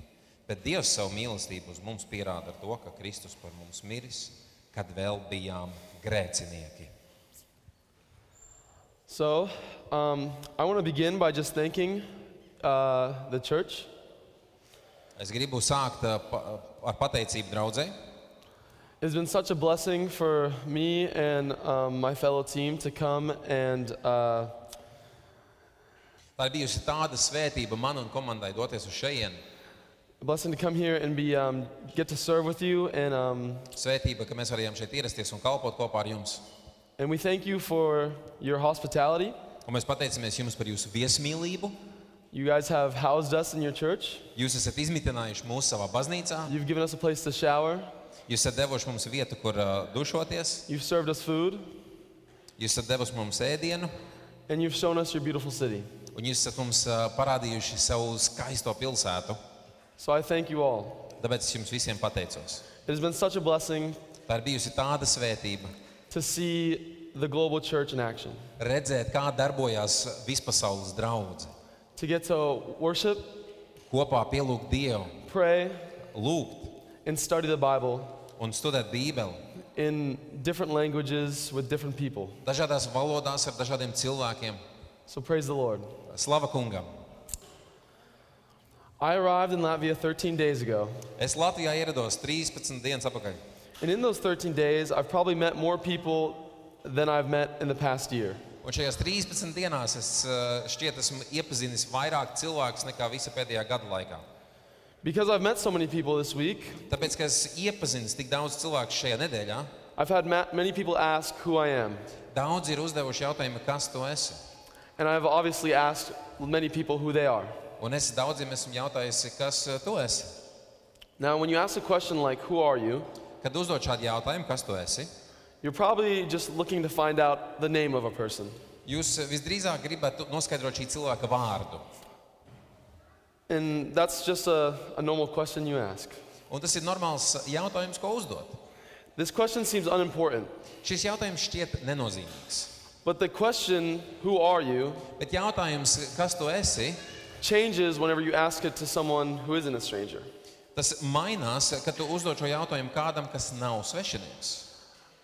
Bet Dievs savu mīlestību uz mums pierāda ar to, ka Kristus par mums miris, kad vēl bijām grēcinieki. So, I want to begin by just thanking the church. Es gribu sākt ar pateicību draudzei. It's been such a blessing for me and my fellow team to come and Tā ir bijusi tāda svētība man un komandai doties uz šejienu. a blessing to come here and get to serve with you. And Svētība, ka mēs varējām šeit ierasties un kalpot kopā ar jums. we thank you for your hospitality. Un mēs pateicamies jums par jūsu viesmīlību. You guys have housed us in your church. Jūs esat izmitinājuši mūs savā baznīcā. You've given us a place to shower. Jūs esat devuši mums vietu, kur dušoties. You've served us food. Jūs esat devuši mums ēdienu. And you've shown us your beautiful city. Un jūs esat mums parādījuši savu skaisto pilsētu. So I thank you all. Tāpēc es jums visiem pateicos. It has been such a blessing Tā ir bijusi tāda svētība. to see the global church in action. Redzēt, kā darbojās vispasaules draudze. To get to worship, Kopā pielūgt Dievu, pray, lūgt and study the Bible un studēt Bībeli. in different languages with different people. Dažādās valodās ar dažādiem cilvēkiem. So praise the Lord. Slava kungam! I arrived in Latvia 13 days ago. Es Latvijā ierados 13 dienas atpakaļ. And in those 13 days, I've probably met more people than I've met in the past year. Un šajās 13 dienās es šķiet esmu iepazinis vairāk cilvēkus nekā visa pēdējā gada laikā. Because I've met so many people this week, Tāpēc, ka es iepazinis tik daudz cilvēku šajā nedēļā, I've had many people ask who I am. Daudzi ir uzdevuši jautājumu, kas tu esi. And I've obviously asked many people who they are. Un es daudziem esmu jautājusi, kas tu esi. Now, when you ask a question like, who are you? Kad uzdod šādu jautājumu, kas tu esi, You're probably just looking to find out the name of a person. jūs visdrīzāk gribētu noskaidrot šī cilvēka vārdu. And that's just a normal question you ask. Un tas ir normāls jautājums, ko uzdot. This question seems unimportant, Šis jautājums šķiet nenozīmīgs. but the question, who are you, Bet jautājums, kas tu esi, changes whenever you ask it to someone who isn't a stranger. tas mainās, kad tu uzdod šo jautājumu kādam, kas nav svešinieks.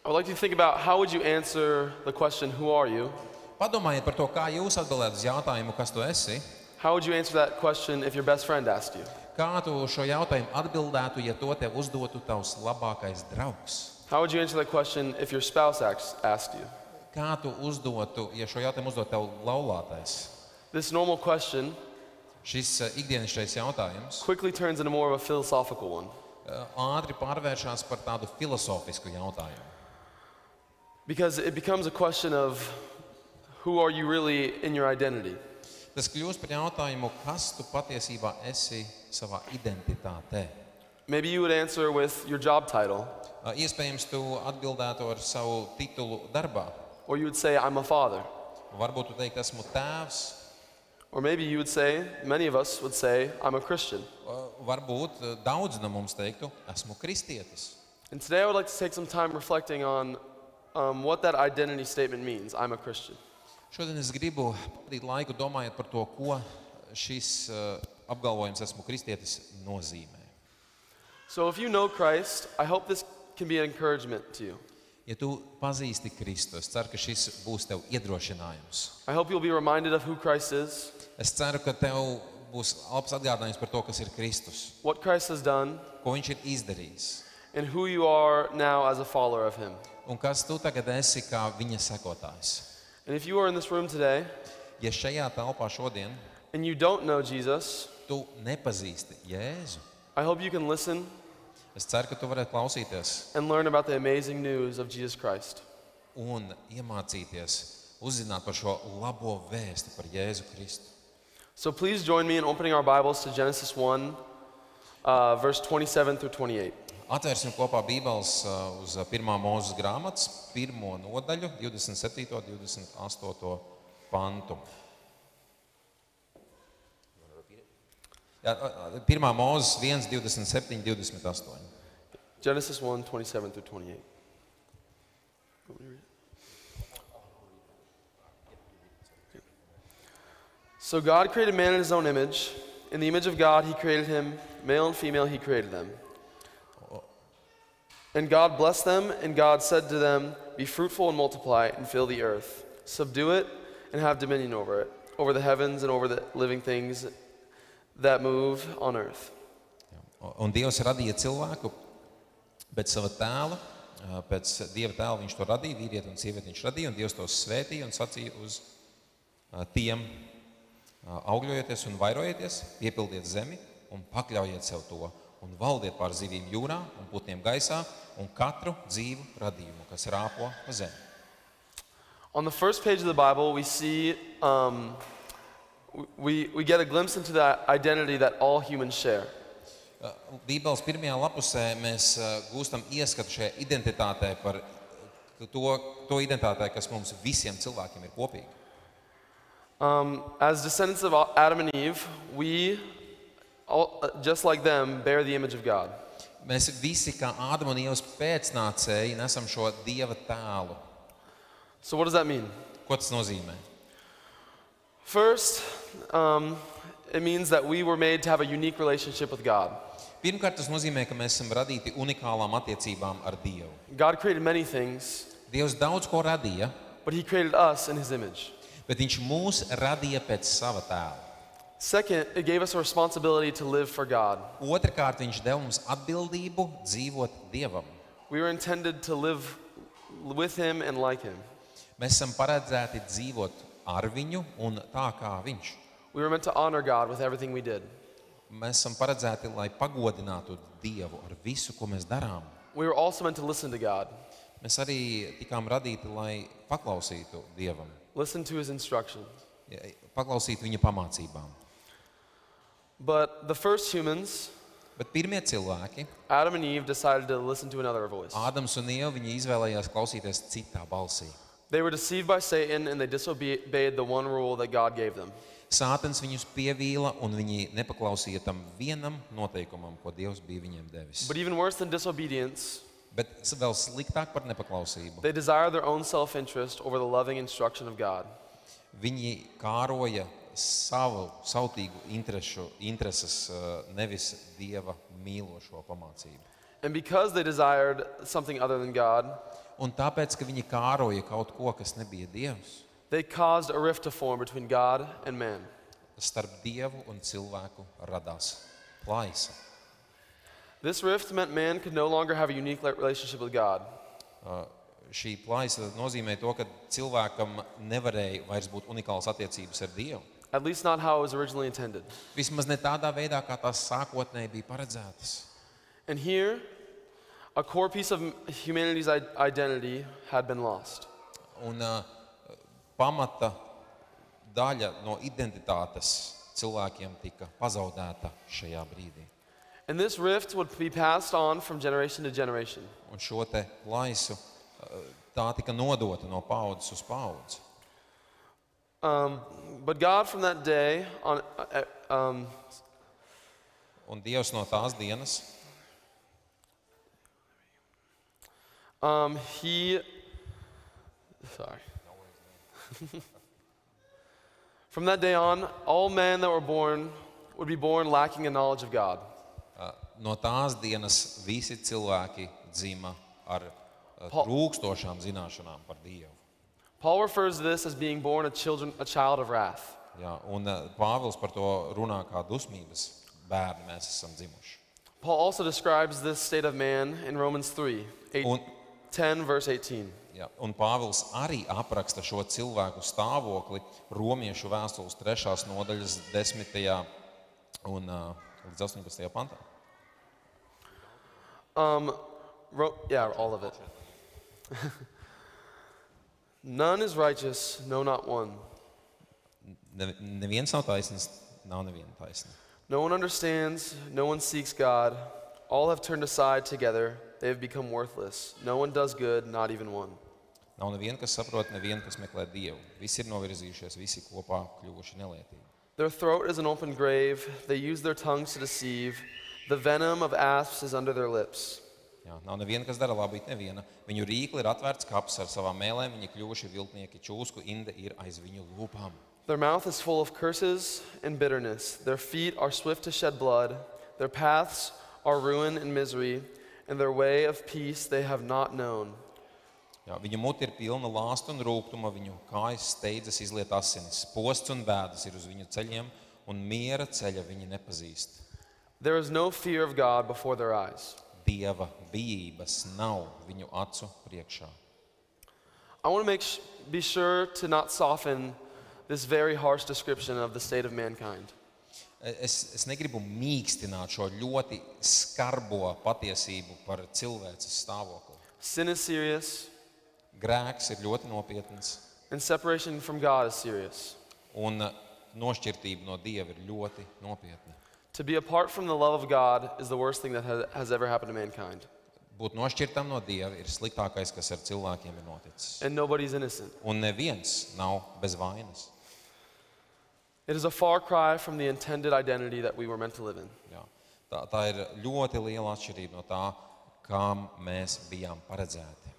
I would like you to think about how would you answer the question, who are you? Padomājiet par to, kā jūs atbildētu uz jautājumu, kas tu esi. How would you answer that question if your best friend asked you? Kā tu šo jautājumu atbildētu, ja to tev uzdotu tavs labākais draugs? How would you answer that question if your spouse asked you? Kā tu uzdotu, ja šo jautājumu uzdot tev laulātais? This normal question Šis ikdienišķais jautājums quickly turns into more of a philosophical one. ātri pārvēršas par tādu filosofisku jautājumu. Because it becomes a question of who are you really in your identity? Tas kļūst par jautājumu, kas tu patiesībā esi savā identitātē. Maybe you would answer with your job title, Iespējams, tu atbildētu ar savu titulu darbā. or you would say, I'm a father. Varbūt tu teiktu, esmu tēvs. Or maybe you would say, many of us would say, I'm a Christian. Varbūt daudz no mums teiktu, esmu kristietis. And today I would like to take some time reflecting on what that identity statement means, I'm a Christian. Šodien es gribu pavadīt laiku domājot par to, ko šis apgalvojums esmu kristietis nozīmē. So if you know Christ, I hope this can be an encouragement to you. Ja tu pazīsti Kristu, es ceru, ka šis būs tev iedrošinājums. I hope you'll be reminded of who Christ is, Es ceru, ka tev būs labs atgādinājums par to, kas ir Kristus, what Christ has done, ko viņš ir izdarījis, and who you are now as a follower of him. un kas tu tagad esi kā viņa sekotājs. And if you are in this room today Ja šajā telpā šodien and you don't know Jesus, tu nepazīsti Jēzu, I hope you can listen es ceru, ka tu varētu klausīties and learn about the amazing news of Jesus Christ. un iemācīties, uzzināt par šo labo vēsti par Jēzu Kristu. So please join me in opening our Bibles to Genesis 1, verse 27 through 28. Atvērsim kopā Bībeles uz 1. Mūzes grāmatas, 1. nodaļu, 27. un 28. pantu. Jā, 1. Mūzes 1, 27, 28. Genesis 1, 27 through 28. Want me to read it? So God created man in his own image. In the image of God, he created him. Male and female, he created them. And God blessed them, and God said to them, be fruitful and multiply, and fill the earth. Subdue it, and have dominion over it, over the heavens and over the living things that move on earth. Un Dievs radīja cilvēku pēc sava tēla, pēc Dieva tēla viņš to radīja, vīrieti un sievieti viņš radīja, un Dievs tos svētīja un sacīja uz tiem augļojieties un vairojieties, piepildiet zemi un pakļaujiet sev to, un valdiet pār zivīm jūrā un putniem gaisā un katru dzīvu radījumu, kas rāpo pa zemi. On the first page of the Bible, we see, we get a glimpse into that identity that all humans share. Bībeles pirmajā lapusē mēs gūstam ieskatu šajā identitātē par to identitātē, kas mums visiem cilvēkiem ir kopīga. As descendants of Adam and Eve, we, just like them, bear the image of God. Mēs visi kā Ādama un Ievas pēcnācēji nesam šo Dieva tēlu. So what does that mean? Ko tas nozīmē? First, it means that we were made to have a unique relationship with God. Pirmkārt, tas nozīmē, ka mēs esam radīti unikālām attiecībām ar Dievu. God created many things, Dievs daudz ko radīja, but he created us in his image. bet viņš mūs radīja pēc sava tēla. Second, it gave us a responsibility to live for God. Otrkārt, viņš deva mums atbildību dzīvot Dievam. We were intended to live with him and like him. Mēs esam paredzēti dzīvot ar viņu un tā kā viņš. We were meant to honor God with everything we did. Mēs esam paredzēti, lai pagodinātu Dievu ar visu, ko mēs darām. We were also meant to listen to God. Mēs arī tikām radīti, lai paklausītu Dievam, listen to his instruction. paklausītu viņa pamācībām. But the first humans, Bet pirmie cilvēki, Adam and Eve, decided to listen to another voice. Ādams un Ieva, viņi izvēlējās klausīties citā balsī. They were deceived by Satan and they disobeyed the one rule that God gave them. Sātans viņus pievīla un viņi nepaklausīja tam vienam noteikumam, ko Dievs bija viņiem devis. But even worse than disobedience, Bet vēl sliktāk par nepaklausību. they desired their own self-interest over the loving instruction of God. Viņi kāroja savu sautīgu intereses, nevis Dieva mīlošo pamācību. And because they desired something other than God, Un tāpēc, ka viņi kāroja kaut ko, kas nebija Dievs, they caused a rift to form between God and man. starp Dievu un cilvēku radās plaisa. This rift meant man could no longer have a unique relationship with God. Šī plaisa nozīmē to, ka cilvēkam nevarēja vairs būt unikālas attiecības ar Dievu. At least not how it was originally intended. Vismaz ne tādā veidā, kā tās sākotnēji bija paredzētas. And here, a core piece of humanity's identity had been lost. Un pamata daļa no identitātes cilvēkiem tika pazaudēta šajā brīdī. And this rift would be passed on from generation to generation. Un šo te plaisu tā tika nodota no paudzes uz paudzi. But God from that day on, Un Dievs no tās dienas, from that day on, all men that were born would be born lacking a knowledge of God. no tās dienas visi cilvēki dzima ar trūkstošām zināšanām par Dievu. Paul refers to this as being born a child of wrath. Jā, un Pāvils par to runā kā dusmības bērni mēs esam dzimuši. Paul also describes this state of man in Romans 10, verse 18. Jā, un Pāvils arī apraksta šo cilvēku stāvokli Romiešu vēstules 3. nodaļas 10. un līdz 18. pantā. Yeah, all of it. None is righteous, no, not one. Neviens nav taisnīgs, nav neviena taisna. No one understands, no one seeks God. All have turned aside together, they have become worthless. No one does good, not even one. Nav neviena, kas saprot, neviena, kas meklē Dievu. Visi ir novirzījušies, visi kopā kļuvuši nelietīgi. Their throat is an open grave, they use their tongues to deceive. The venom of asps is under their lips. Jā, nav neviena, kas dara labu, neviena. Viņu rīkli ir atvērts kaps ar savām mēlēm, viņi kļuvuši viltnieki, čūsku inde ir aiz viņu lūpām. Their mouth is full of curses and bitterness. Their feet are swift to shed blood. Their paths are ruin and misery, and their way of peace they have not known. Jā, viņu muti ir pilna lāstu un rūgtuma, viņu kājas steidzas izliet asinis. Posts un bēdas ir uz viņu ceļiem, un miera ceļa viņi nepazīst. There is no fear of God before their eyes. Dieva bijības nav viņu acu priekšā. I want to be sure to not soften this very harsh description of the state of mankind. Es negribu mīkstināt šo ļoti skarbo patiesību par cilvēces stāvokli. Sin is serious, Grēks ir ļoti nopietns, and separation from God is serious. un nošķirtība no Dieva ir ļoti nopietna. To be apart from the love of God is the worst thing that has ever happened to mankind. Būt nošķirtam no Dieva ir sliktākais, kas ar cilvēkiem ir noticis. And nobody's innocent. Un neviens nav bez vainas. It is a far cry from the intended identity that we were meant to live in. Jā. Tā ir ļoti liela atšķirība no tā, kam mēs bijām paredzēti.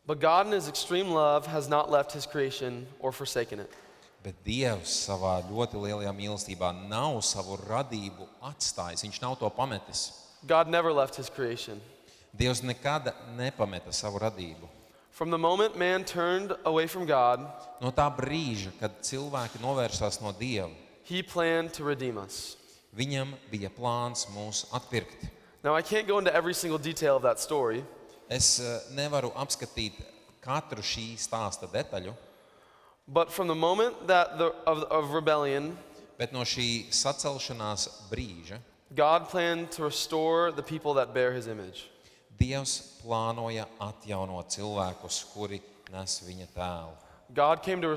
But God in his extreme love has not left his creation or forsaken it. Bet Dievs savā ļoti lielajā mīlestībā nav savu radību atstājis. Viņš nav to pametis. God never left his creation. Dievs nekad nepameta savu radību. From the moment man turned away from God, No tā brīža, kad cilvēki novērsās no Dieva, he planned to redeem us. viņam bija plāns mūs atpirkt. Now, I can't go into every single detail of that story, Es nevaru apskatīt katru šī stāsta detaļu, but from the moment of rebellion, bet no šī sacelšanās brīža God planned to restore the people that bear his image. Dievs plānoja atjaunot cilvēkus, kuri nes viņa tēlu. God planned to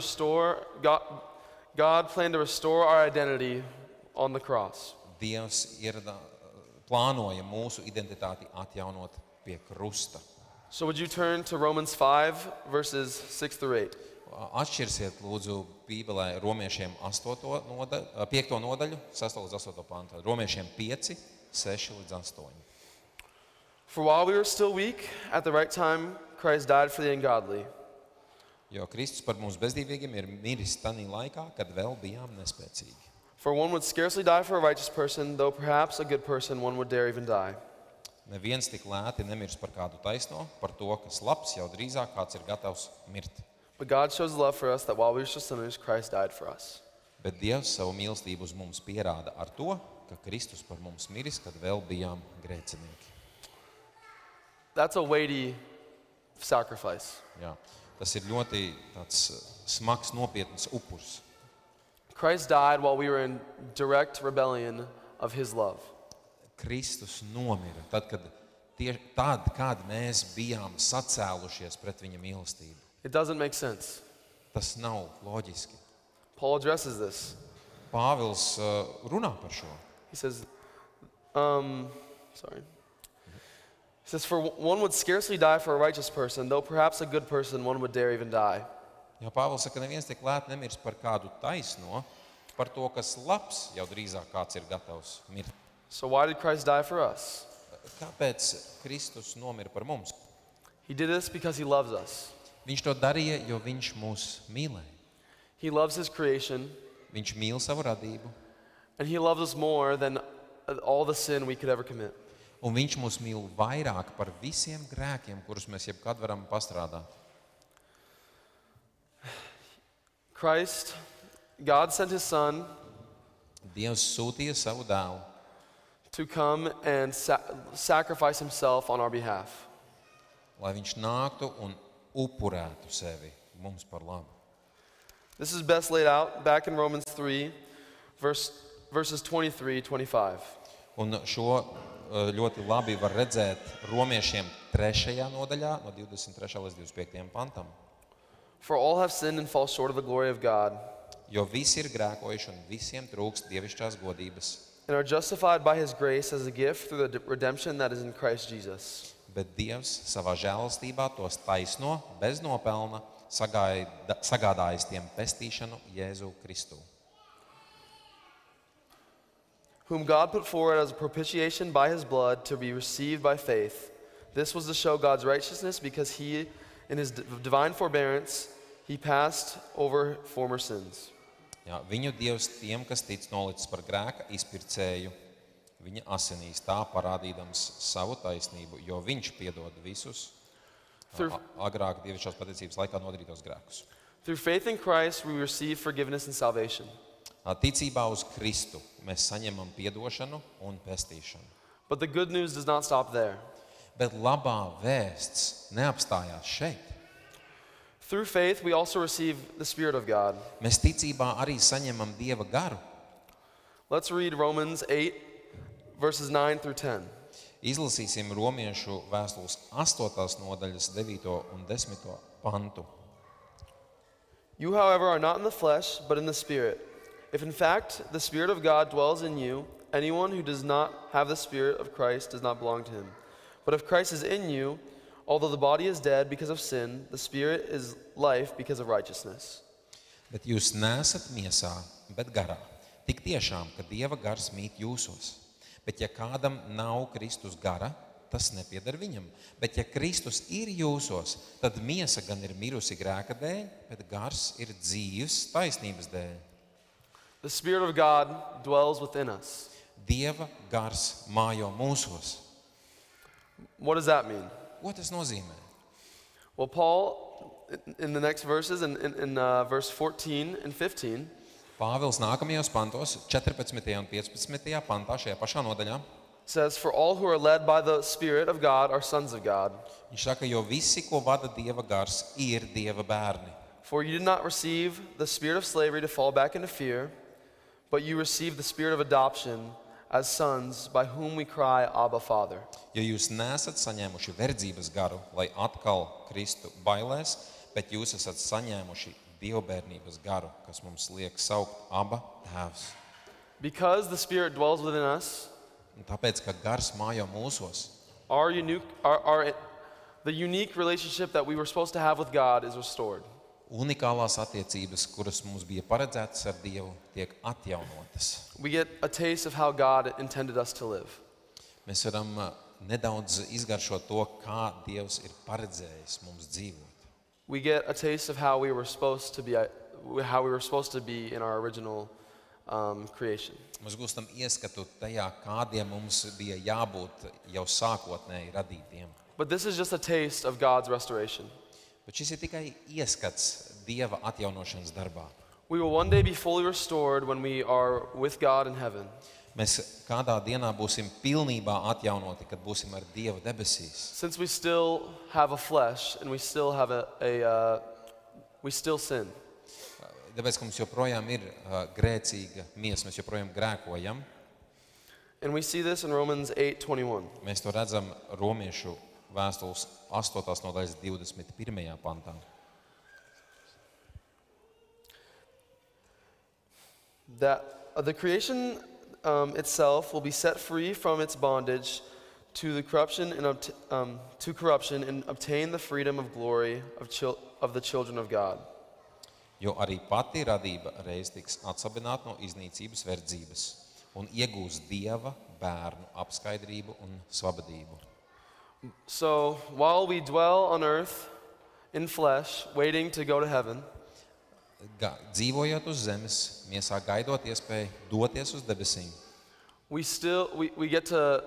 restore our identity on the cross. Dievs plānoja mūsu identitāti atjaunot pie krusta. So would you turn to Romans 5, verses 6 through 8? Atšķirsiet lūdzu Bībelē Romiešiem 5. nodaļu, 6. līdz 8. pantu. Romiešiem 5, 6 līdz 8. For while we were still weak, at the right time, Christ died for the ungodly. Jo Kristus par mums bezdīvīgiem ir miris tanī laikā, kad vēl bijām nespēcīgi. For one would scarcely die for a righteous person, though perhaps a good person one would dare even die. Neviens tik lēti nemirs par kādu taisno, par to, kas labs, jau drīzāk kāds ir gatavs mirt. But God shows love for us that while we were still sinners, Christ died for us. Bet Dievs savu mīlestību uz mums pierāda ar to, ka Kristus par mums miris, kad vēl bijām grēcinieki. That's a weighty sacrifice. Jā, tas ir ļoti tāds smags, nopietns upurs. Christ died while we were in direct rebellion of his love. Kristus nomira tad, kad mēs bijām sacēlušies pret viņa mīlestību. It doesn't make sense. Tas nav loģiski. Paul addresses this. Pāvils runā par šo. He says, He says, for one would scarcely die for a righteous person, though perhaps a good person one would dare even die. Jā, Pāvils saka, neviens tik lēti nemirs par kādu taisno, par to, kas labs, jau drīzāk kāds ir gatavs mirt. So why did Christ die for us? Kāpēc Kristus nomira par mums? He did this because he loves us. Viņš to darīja, jo viņš mūs mīlēja. He loves his creation. Viņš mīl savu radību. And he loves us more than all the sin we could ever commit. Un viņš mūs mīl vairāk par visiem grēkiem, kurus mēs jebkad varam pastrādāt. God sent his son Dievs sūtīja savu dēlu, to come and sacrifice himself on our behalf. lai viņš nāktu un upurētu sevi mums par labu. This is best laid out back in Romans 3, verses 23-25. Un šo ļoti labi var redzēt Romiešiem 3. nodaļā, no 23. līdz 25. pantam. For all have sinned and fall short of the glory of God, Jo visi ir grēkojuši un visiem trūkst dievišķās godības, and are justified by his grace as a gift through the redemption that is in Christ Jesus. bet Dievs savā žēlastībā tos taisno, bez nopelna, sagādājis tiem pestīšanu Jēzu Kristu, Whom God put forward as a propitiation by his blood to be received by faith. This was to show God's righteousness because he, in his divine forbearance, he passed over former sins. Jā, viņu Dievs tiem, kas tic nolicis par grēka izpircēju, viņa asinīs tā parādīdams savu taisnību, jo viņš piedod visus agrāk dievišķās pateicības laikā nodarītos grēkus. Through faith in Christ, we receive forgiveness and salvation. Ticībā uz Kristu mēs saņemam piedošanu un pestīšanu. But the good news does not stop there. Bet labā vēsts neapstājās šeit. Through faith, we also receive the Spirit of God. Mēs ticībā arī saņemam Dieva garu. Let's read Romans 8, verses 9 through 10. Izlasīsim Romiešu vēstules 8. nodaļas 9. un 10. pantu. You, however, are not in the flesh, but in the Spirit. If in fact the Spirit of God dwells in you, anyone who does not have the Spirit of Christ does not belong to him. But if Christ is in you, although the body is dead because of sin, the Spirit is life because of righteousness. Bet jūs neesat miesā, bet garā. Tik tiešām, ka Dieva gars mīt jūsos. Bet ja kādam nav Kristus gara, tas nepieder viņam. Bet ja Kristus ir jūsos, tad miesa gan ir mirusi grēka dēļ, bet gars ir dzīvs taisnības dēļ. The Spirit of God dwells within us. Dieva gars mājo mūsos. What does that mean? Ko tas nozīmē? Well, Paul, in the next verses, in verse 14 and 15, Pāvils nākamajos pantos, 14. un 15. pantā šajā pašā nodaļā, says, for all who are led by the Spirit of God are sons of God. viņš saka, jo visi, ko vada Dieva gars, ir Dieva bērni. For you did not receive the spirit of slavery to fall back into fear, but you received the spirit of adoption as sons, by whom we cry, Abba, Father. Jo jūs nesat saņēmuši verdzības garu, lai atkal kristu bailēs, bet jūs esat saņēmuši dievbērnības garu, kas mums liek saukt Abba, Tēvs. Because the Spirit dwells within us, Un tāpēc, ka gars mājo mūsos, the unique relationship that we were supposed to have with God is restored. unikālās attiecības, kuras mums bija paredzētas ar Dievu, tiek atjaunotas. We get a taste of how God intended us to live. Mēs varam nedaudz izgaršot to, kā Dievs ir paredzējis mums dzīvot. We get a taste of how we were supposed to be in our original creation. Mēs gūstam ieskatu tajā, kādiem mums bija jābūt jau sākotnēji radītiem. But this is just a taste of God's restoration. Bet šis ir tikai ieskats Dieva atjaunošanas darbā. We will one day be fully restored when we are with God in heaven. Mēs kādā dienā būsim pilnībā atjaunoti, kad būsim ar Dievu debesīs. Since we still have a flesh and we still have we still sin. Tāpēc, ka mums joprojām ir grēcīga miesa, mēs joprojām grēkojam. And we see this in Romans 8:21. Mēs to redzam Romiešu vēstules 8. nodaļas 21. pantā. That the creation itself will be set free from its bondage to the corruption and obtain the freedom of glory of the children of God. Jo arī pati radība reiz tiks atsabināta no iznīcības verdzības un iegūs Dieva bērnu apskaidrību un svabadību. So while we dwell on earth in flesh, waiting to go to heaven, Dzīvojot uz zemes, miesā gaidot iespēju doties uz debesīm, we get to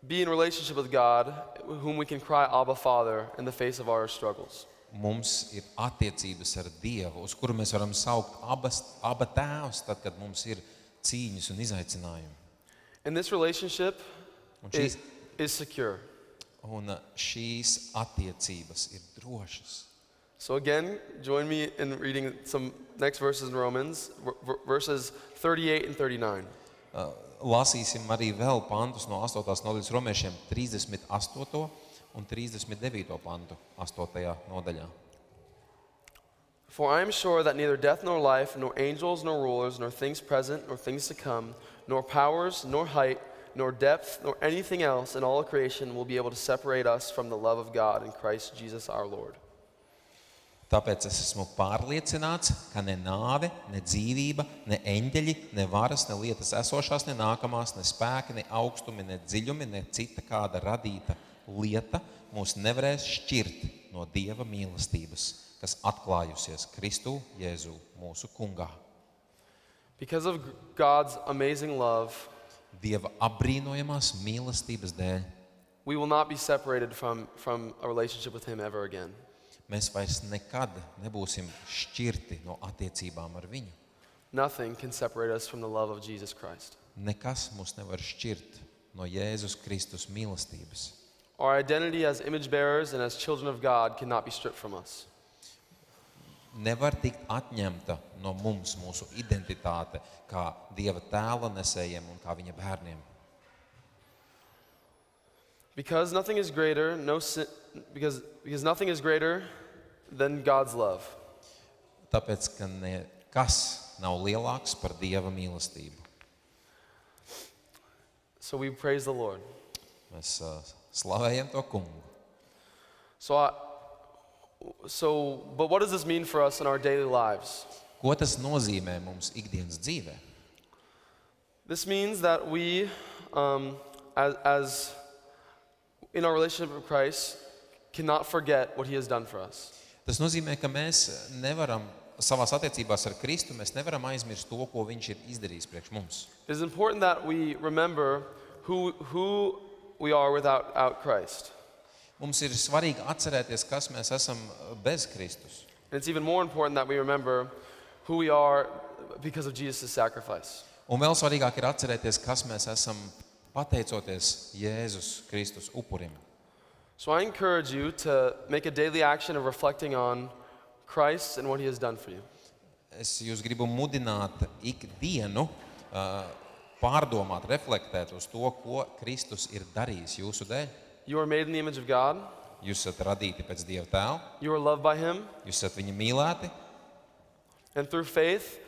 be in relationship with God, whom we can cry Abba, Father, in the face of our struggles. mums ir attiecības ar Dievu, uz kuru mēs varam saukt Abba Tēvs, tad, kad mums ir cīņas un izaicinājumi. And this relationship Un is secure. šīs attiecības ir drošas. So again, join me in reading some next verses in Romans, verses 38 and 39. Lasīsim arī vēl pantus no 8. nodaļas Romiešiem 38. un 39. pantu 8. nodaļā. For I am sure that neither death nor life, nor angels, nor rulers, nor things present, nor things to come, nor powers, nor height, nor depth, nor anything else in all creation will be able to separate us from the love of God in Christ Jesus our Lord. Tāpēc es esmu pārliecināts, ka ne nāve, ne dzīvība, ne eņģeļi, ne varas, ne lietas esošās, ne nākamās, ne spēki, ne augstumi, ne dziļumi, ne cita kāda radīta lieta mūs nevarēs šķirt no Dieva mīlestības, kas atklājusies Kristu Jēzu mūsu kungā. Because of God's amazing love, Dieva apbrīnojamās mīlestības dēļ we will not be separated from a relationship with Him ever again. mēs vairs nekad nebūsim šķirti no attiecībām ar viņu. Nothing can separate us from the love of Jesus Christ. Nekas mūs nevar šķirt no Jēzus Kristus mīlestības. Our identity as image bearers and as children of God cannot be stripped from us. Nevar tikt atņemta no mums mūsu identitāte kā Dieva tēla nesējiem un kā viņa bērniem. Because nothing is greater, because nothing is greater than God's love. Tāpēc, ka nekas nav lielāks par Dieva mīlestību. So we praise the Lord. Mēs slavējam to kungu. But what does this mean for us in our daily lives? Ko tas nozīmē mums ikdienas dzīvē? This means that we, as in our relationship with Christ, cannot forget what He has done for us. Tas nozīmē, ka mēs nevaram savās attiecībās ar Kristu, mēs nevaram aizmirst to, ko Viņš ir izdarījis priekš mums. It is important that we remember who we are without Christ. Mums ir svarīgi atcerēties, kas mēs esam bez Kristus. And it's even more important that we remember who we are because of Jesus' sacrifice. Un vēl svarīgāk ir atcerēties, kas mēs esam pateicoties Jēzus Kristus upurim. So I encourage you to make a daily action of reflecting on Christ and what He has done for you. Es jūs gribu mudināt ikdienu pārdomāt, reflektēt uz to, ko Kristus ir darījis jūsu dēļ. You are made in the image of God. Jūs esat radīti pēc Dieva tēva, You are loved by Him. jūs esat viņa mīlēti, And through faith,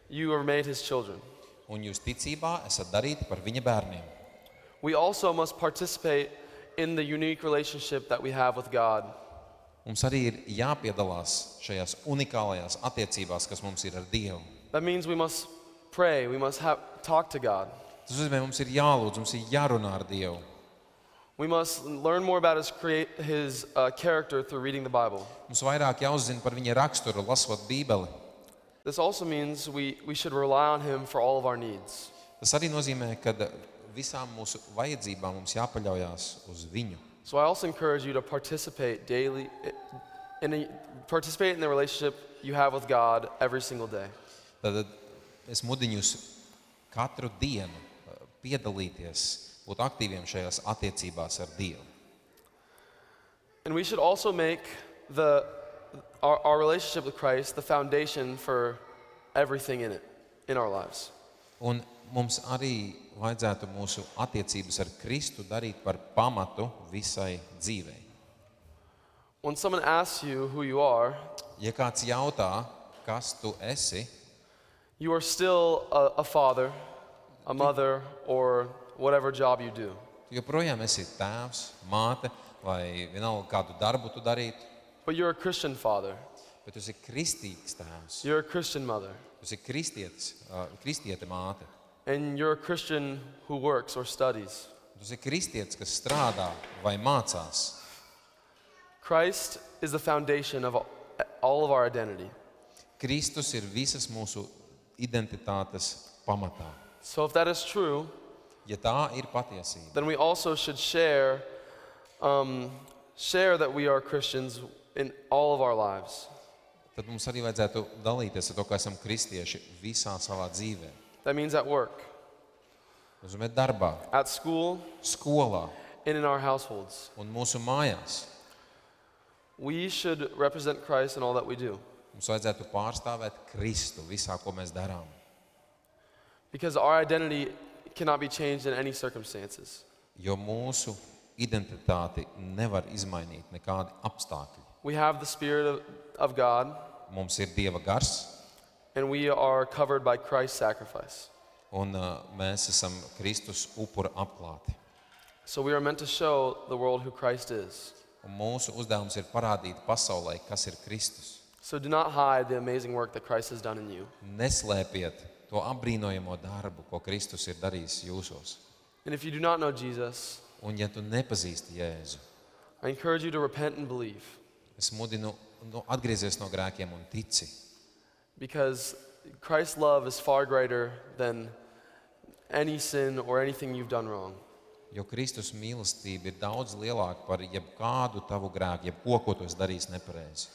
you are made His children. un jūs ticībā esat darīti par viņa bērniem. We also must participate in the unique relationship that we have with God. Mums arī ir jāpiedalās šajās unikālajās attiecībās, kas mums ir ar Dievu. That means we must pray, we must talk to God. Tas nozīmē, mums ir jālūdz, mums ir jārunā ar Dievu. We must learn more about His character through reading the Bible. Mums vairāk jāuzzina par viņa raksturu, lasot Bībeli. This also means we should rely on Him for all of our needs. Tas arī nozīmē, ka visām mūsu vajadzībām mums jāpaļaujās uz viņu. So I also encourage you to participate daily, participate in the relationship you have with God every single day. Tad es mudinu jūs katru dienu piedalīties, būt aktīviem šajās attiecībās ar Dievu. And we should also make our relationship with Christ the foundation for everything in it, in our lives. Un mums arī vajadzētu mūsu attiecības ar Kristu darīt par pamatu visai dzīvei. When someone asks you who you are, Ja kāds jautā, kas tu esi, you are still a father, a mother, or whatever job you do. tu joprojām esi tēvs, māte, vai vienalga kādu darbu tu darītu, But you're a Christian father. bet tu esi kristīgs tēvs, You're a Christian mother. tu esi kristiete māte, And you're a Christian who works or studies. tu esi kristietis, kas strādā vai mācās. Christ is the foundation of all of our identity. Kristus ir visas mūsu identitātes pamatā. So if that is true, Ja tā ir patiesība, then we also should share that we are Christians in all of our lives. tad mums arī vajadzētu dalīties ar to, ka esam kristieši visā savā dzīvē. That means at work, Tas nozīmē darbā, at school, skolā and in our households. un mūsu mājās. We should represent Christ in all that we do. Mums vajadzētu pārstāvēt Kristu visā, ko mēs darām. Because our identity cannot be changed in any circumstances. Jo mūsu identitāti nevar izmainīt nekādi apstākļi. We have the Spirit of God, Mums ir Dieva gars, and we are covered by Christ's sacrifice. un mēs esam Kristus upura apklāti. So we are meant to show the world who Christ is. Un mūsu uzdevums ir parādīt pasaulē, kas ir Kristus. So do not hide the amazing work that Christ has done in you. Neslēpiet to apbrīnojamo darbu, ko Kristus ir darījis jūsos. And if you do not know Jesus, Un ja tu nepazīsti Jēzu, I encourage you to repent and believe. es mudinu atgriezies no grēkiem un tici. Because Christ's love is far greater than any sin or anything you've done wrong. Jo Kristus mīlestība ir daudz lielāka par jebkādu tavu grēku, jebko, ko tu esi darījis nepareizi.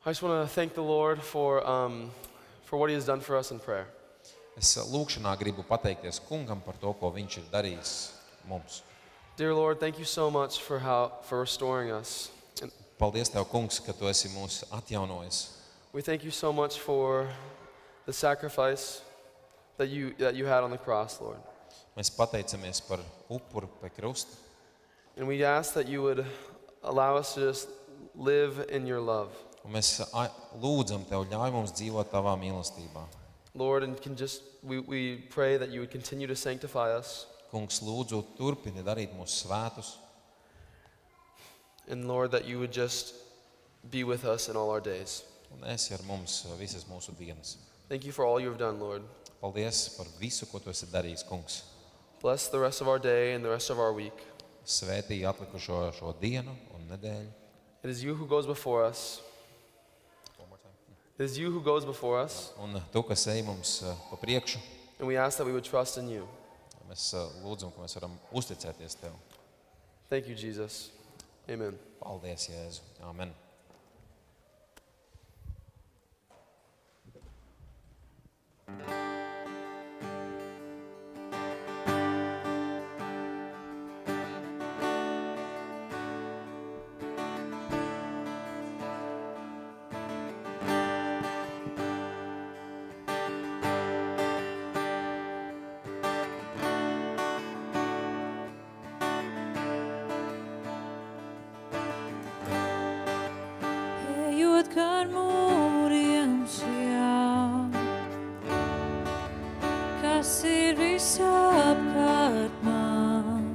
I just want to thank the Lord for what He has done for us in prayer. Es lūkšanā gribu pateikties Kungam par to, ko Viņš ir darījis mums. Dear Lord, thank you so much for restoring us. And Paldies Tev, Kungs, ka Tu esi mūs atjaunojis. we thank you so much for the sacrifice that you had on the cross, Lord. Mēs pateicamies par upuru pie krusta. And we ask that you would allow us to just live in your love. Un mēs lūdzam Tev, ļauj mums dzīvot Tavā mīlestībā. Lord, and we pray that you would continue to sanctify us. Kungs, lūdzu, turpini darīt mūs svētus. And Lord, that you would just be with us in all our days. Un esi ar mums visas mūsu dienas. Thank you for all you have done, Lord. Paldies par visu, ko Tu esi darījis, Kungs. Bless the rest of our day and the rest of our week. Svētī atlikušo šo dienu un nedēļu. It is you who goes before us. It is you who goes before us. Un Tu, kas ej mums pa priekšu, And we ask that we would trust in you. mēs lūdzam, ka mēs varam uzticēties Tev. Thank you, Jesus. Amen. Paldies, Jēzu. Amen. gar mūriem šiem, kas ir visapkārt man.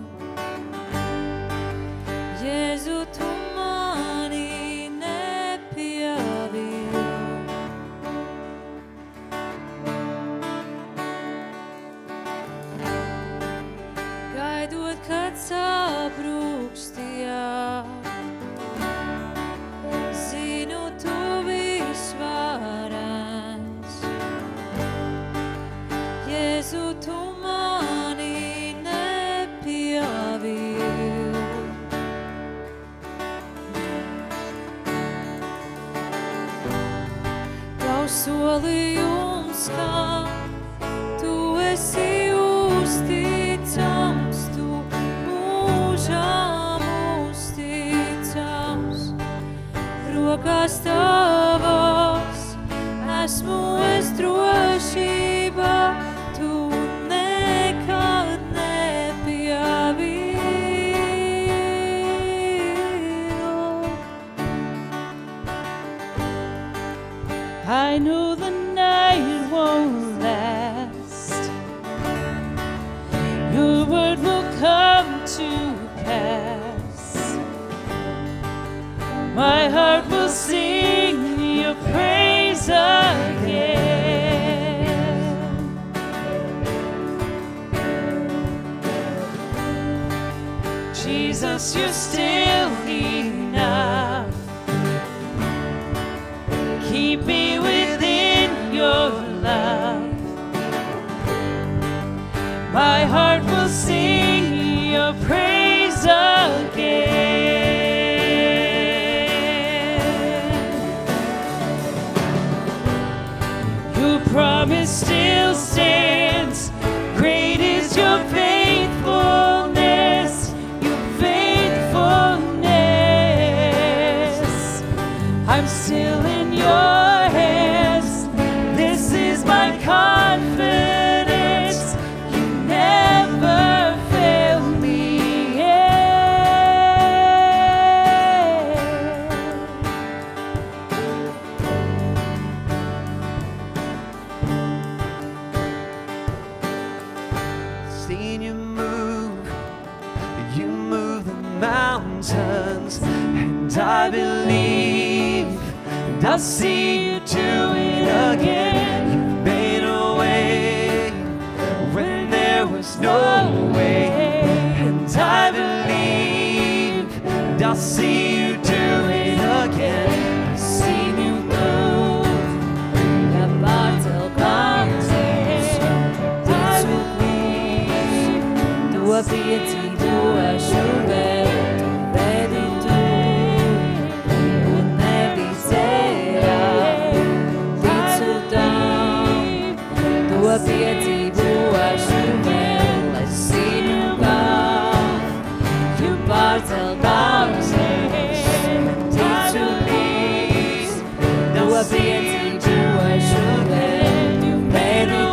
Jēzu, tu mani nepievilti. Gaidot, kad sabrūkstījā, zinu, tu visvarens. Jēzu, tu mani nepievilti. Tavs solījums, kā tu esi uzticams, tu mūžām uzticams. Rokās tavās esmu es drošībā, tu nekad nepievilti. I know the night won't last. Your word will come to pass. My heart will sing your praise again. Jesus, you're still enough. Keep me within your love. My heart will sing your praise again. Your promise still stands. Great is your faithfulness, your faithfulness. I'm still in your hands. This is my confidence. You never fail me yet. Seen you move the mountains, and I believe, and I'll see you do it again. You made a way when there was no way, and I believe, and I'll see you do it again. I've seen you move the battle contest. This will be tua piedzību šuvē, vedi tu, un nevisējā, ticu tam, tua piedzību šuvē, lai zinu, kā you pārcel kauses, ticu tīs, tua piedzību šuvē, vedi tu.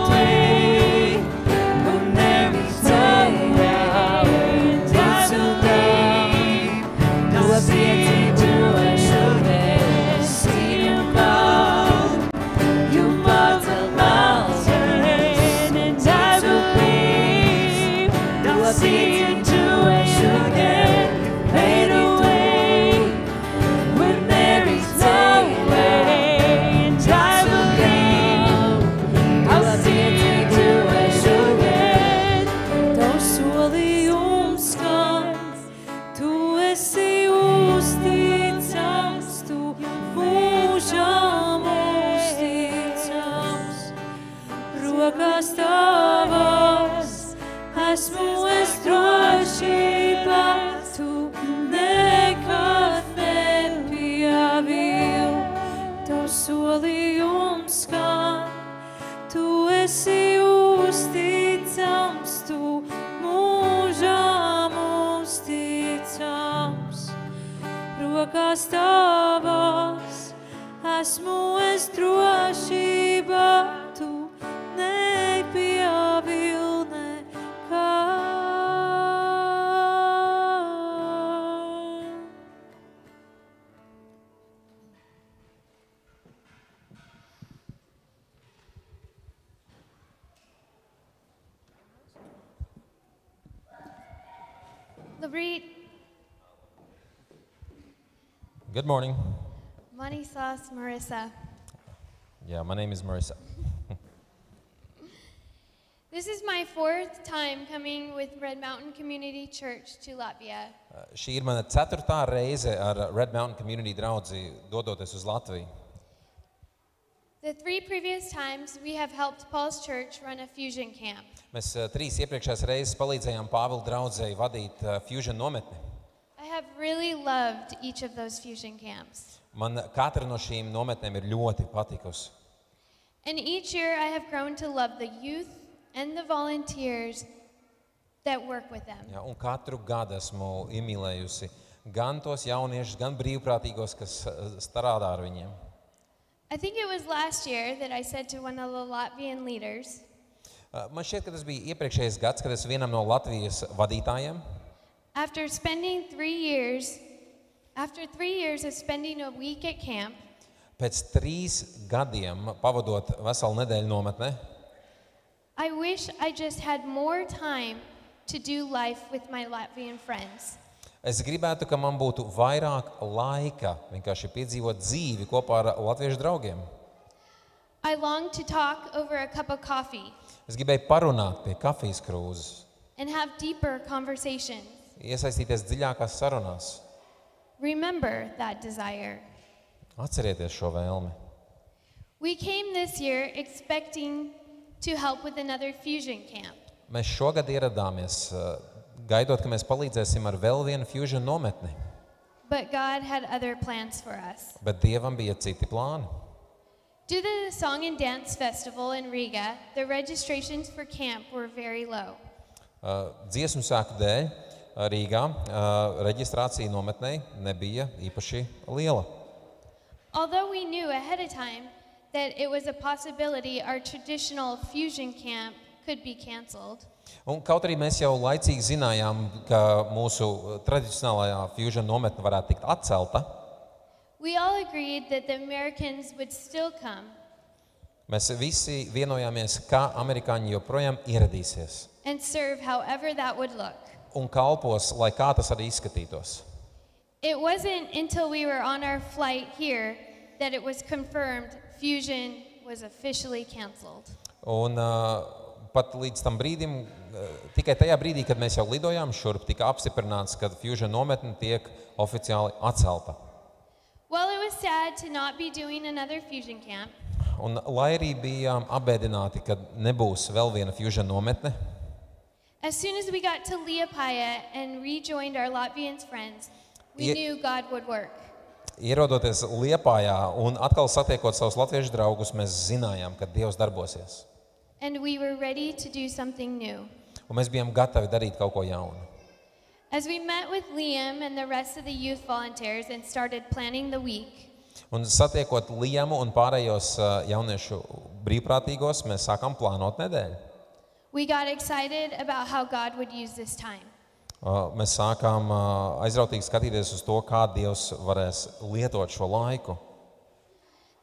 Rokās tavās esmu es drošībā, tu nekad nepievilti. Tavs solījums skan, tu esi uzticams, tu mūžām uzticams. Rokās tavās esmu es drošībā, tu nepievilti nekad. Labrīt, Good morning. mani sauc Marissa. Yeah, my name is Marissa. This is my 4th time coming with Red Mountain Community Church to Latvia. Šī ir mana 4. reize ar Red Mountain Community draudzi dodoties uz Latviju. The 3 previous times we have helped Paul's church run a fusion camp. Mēs 3 iepriekšējās reizes palīdzējām Pāvila draudzei vadīt Fusion nometni. I have really loved each of those fusion camps. Man katra no šīm nometnēm ir ļoti patikusi. And each year I have grown to love the youth and the volunteers that work with them. Ja, un katru gadu esmu iemīlējusi gan tos jauniešus, gan brīvprātīgos, kas strādā ar viņiem. I think it was last year that I said to one of the Latvian leaders, Man šķiet, ka tas bija iepriekšējais gads, kad es vienam no Latvijas vadītājiem, after 3 years of spending a week at camp, pēc 3 gadiem pavadot veselu nedēļu nometnē, I wish I just had more time to do life with my Latvian friends. es gribētu, ka man būtu vairāk laika vienkārši piedzīvot dzīvi kopā ar latviešu draugiem. I long to talk over a cup of coffee Es gribēju parunāt pie kafijas krūzes, and have deeper conversations. iesaistīties dziļākās sarunās. Remember that desire. Atcerieties šo vēlmi. We came this year expecting to help with another fusion camp. Mēs šogad ieradāmies, gaidot, ka mēs palīdzēsim ar vēl vienu Fusion nometni, But God had other plans for us. bet Dievam bija citi plāni. Due to the Song and Dance Festival in Riga, the registrations for camp were very low. Dziesmu svētku dēļ Rīgā reģistrācija nometnei nebija īpaši liela. Although we knew ahead of time that it was a possibility our traditional fusion camp could be canceled, Un kaut arī mēs jau laicīgi zinājām, ka mūsu tradicionālajā Fusion nometne varētu tikt atcelta, we all agreed that the Americans would still come mēs visi vienojāmies, ka amerikāņi joprojām ieradīsies and serve however that would look. un kalpos, lai kā tas arī izskatītos. It wasn't until we were on our flight here that it was confirmed fusion was officially canceled. Un pat līdz tam brīdim, tikai tajā brīdī, kad mēs jau lidojām šurp, tika apstiprināts, ka Fusion nometne tiek oficiāli atcelta. While it was sad to not be doing another fusion camp, Un, lai arī bijām apbēdināti, ka nebūs vēl viena Fusion nometne, as soon as we got to Liepāja and rejoined our Latvian friends, we knew God would work. ierodoties Liepājā un atkal satiekot savus latviešu draugus, mēs zinājām, ka Dievs darbosies. And we were ready to do something new. Un mēs bijām gatavi darīt kaut ko jaunu. As we met with Liam and the rest of the youth volunteers and started planning the week, Un satiekot Liemu un pārējos jauniešu brīvprātīgos, mēs sākām plānot nedēļu. we got excited about how God would use this time. Mēs sākām aizrautīgi skatīties uz to, kā Dievs varēs lietot šo laiku.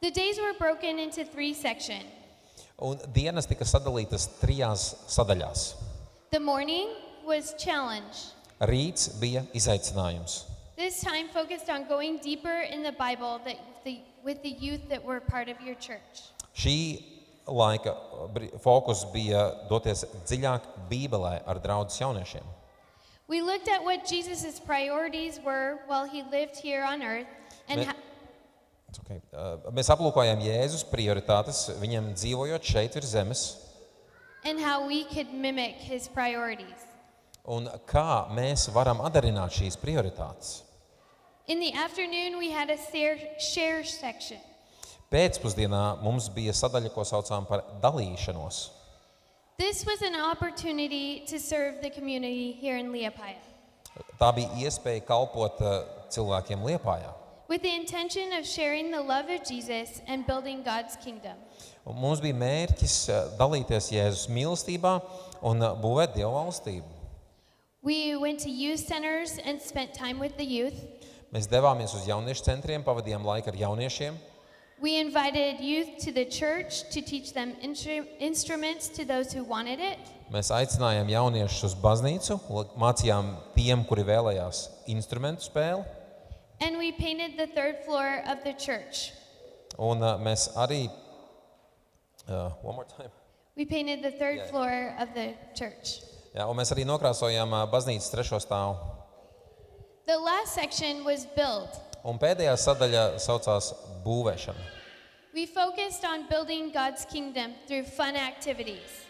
The days were broken into 3 sections. Un dienas tika sadalītas 3 sadaļās. The morning was challenge. Rīts bija izaicinājums. This time focused on going deeper in the Bible with the youth that were part of your church. Šī laika fokus bija doties dziļāk Bībelē ar draudzes jauniešiem. We looked at what Jesus' priorities were while he lived here on earth and Okay. Mēs aplūkojām Jēzus prioritātes, viņam dzīvojot šeit virs zemes, and how we could mimic his priorities. un kā mēs varam atdarināt šīs prioritātes. In the afternoon, we had a share section. Pēcpusdienā mums bija sadaļa, ko saucām par dalīšanos. This was an opportunity to serve the community here in Liepāja, Tā bija iespēja kalpot cilvēkiem Liepājā. with the intention of sharing the love of Jesus and building God's kingdom. Un mums bija mērķis dalīties Jēzus mīlestībā un būvēt Dieva valstību. We went to youth centers and spent time with the youth. Mēs devāmies uz jauniešu centriem, pavadījām laiku ar jauniešiem. We invited youth to the church to teach them instruments to those who wanted it. Mēs aicinājām jauniešus uz baznīcu, mācījām tiem, kuri vēlējās instrumentu spēli. And we painted the third floor of the church. Un mēs arī, one more time. We painted the third floor of the church. Jā, un mēs arī nokrāsojām baznīcas 3. stāvu. The last section was build. Un pēdējā sadaļa saucās būvēšana. We focused on building God's kingdom through fun activities.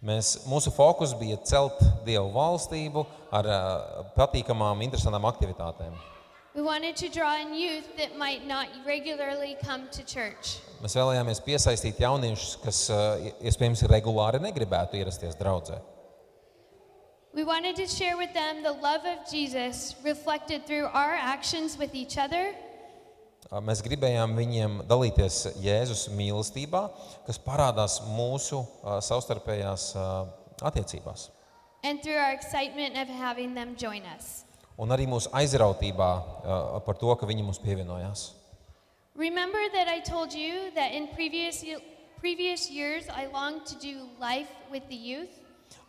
Mūsu fokus bija celt Dievu valstību ar patīkamām, interesantām aktivitātēm. We wanted to draw in youth that might not regularly come to church. Mēs vēlējāmies piesaistīt jauniešus, kas iespējams regulāri negribētu ierasties draudzē. We wanted to share with them the love of Jesus reflected through our actions with each other. Mēs gribējām viņiem dalīties Jēzus mīlestībā, kas parādās mūsu savstarpējās attiecībās. And through our excitement of having them join us. Un arī mūsu aizrautībā par to, ka viņi mums pievienojās. Remember that I told you that in previous years I longed to do life with the youth?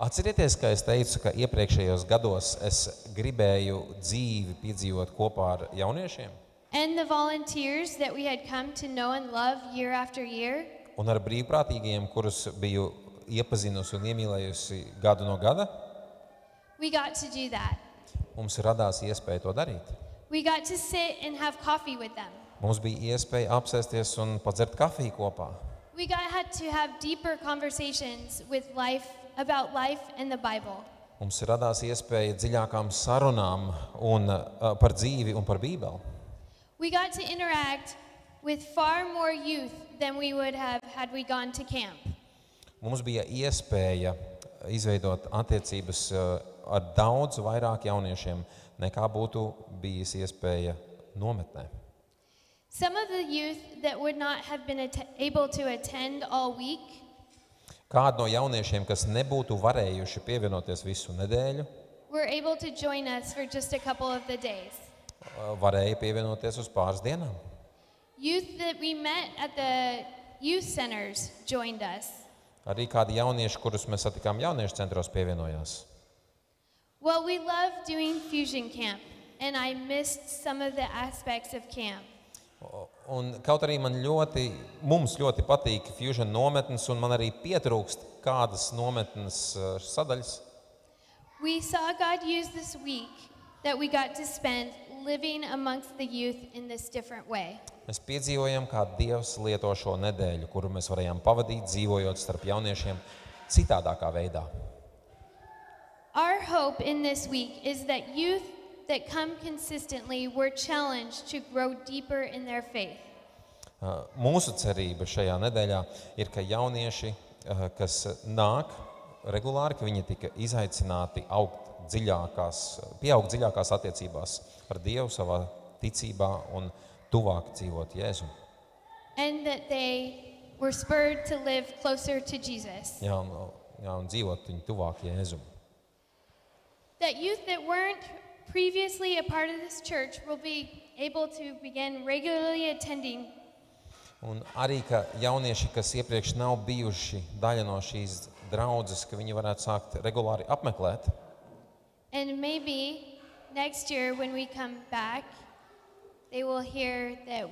Atcerieties, ka es teicu, ka iepriekšējos gados es gribēju dzīvi piedzīvot kopā ar jauniešiem. And the volunteers that we had come to know and love year after year. Un ar brīvprātīgiem, kurus biju iepazinusi un iemīlējusi gadu no gada. We got to do that. Mums radās iespēja to darīt. We got to sit and have coffee with them. Mums bija iespēja apsēsties un padzert kafiju kopā. We had to have deeper conversations about life and the Bible. Mums radās iespēja dziļākām sarunām par dzīvi un par Bībeli. We got to interact with far more youth than we would have had we gone to camp. Mums bija iespēja izveidot attiecības ar daudz vairāk jauniešiem, nekā būtu bijis iespēja nometnē. Some of the youth that would not have been able to attend all week. Kādi no jauniešiem, kas nebūtu varējuši pievienoties visu nedēļu, were able to join us for just a couple of the days. Varēja pievienoties uz pāris dienām. Youth that we met at the youth centers joined us. Arī kādi jaunieši, kurus mēs satikām jauniešu centros, pievienojās. Well, we love doing Fusion Camp, and I missed some of the aspects of camp. Un kaut arī mums ļoti patīk Fusion nometnes, un man arī pietrūkst kādas nometnes sadaļas. We saw God use this week that we got to spend living amongst the youth in this different way. Mēs piedzīvojam, kā Dievs lieto šo nedēļu, kuru mēs varējām pavadīt, dzīvojot starp jauniešiem citādākā veidā. Our hope in this week is that youth that come consistently were challenged to grow deeper in their faith. Mūsu cerība šajā nedēļā ir, ka jaunieši, kas nāk regulāri, ka viņi tika izaicināti pieaugt dziļākās attiecībās ar Dievu savā ticībā un tuvāk dzīvot Jēzu. And that they were spurred to live closer to Jesus. Jā, un dzīvot viņu tuvāk Jēzu. That youth that weren't previously a part of this church will be able to begin regularly attending. Un arī, ka jaunieši, kas iepriekš nav bijuši daļa no šīs draudzes, ka viņi varētu sākt regulāri apmeklēt. And maybe next year when we come back, they will hear that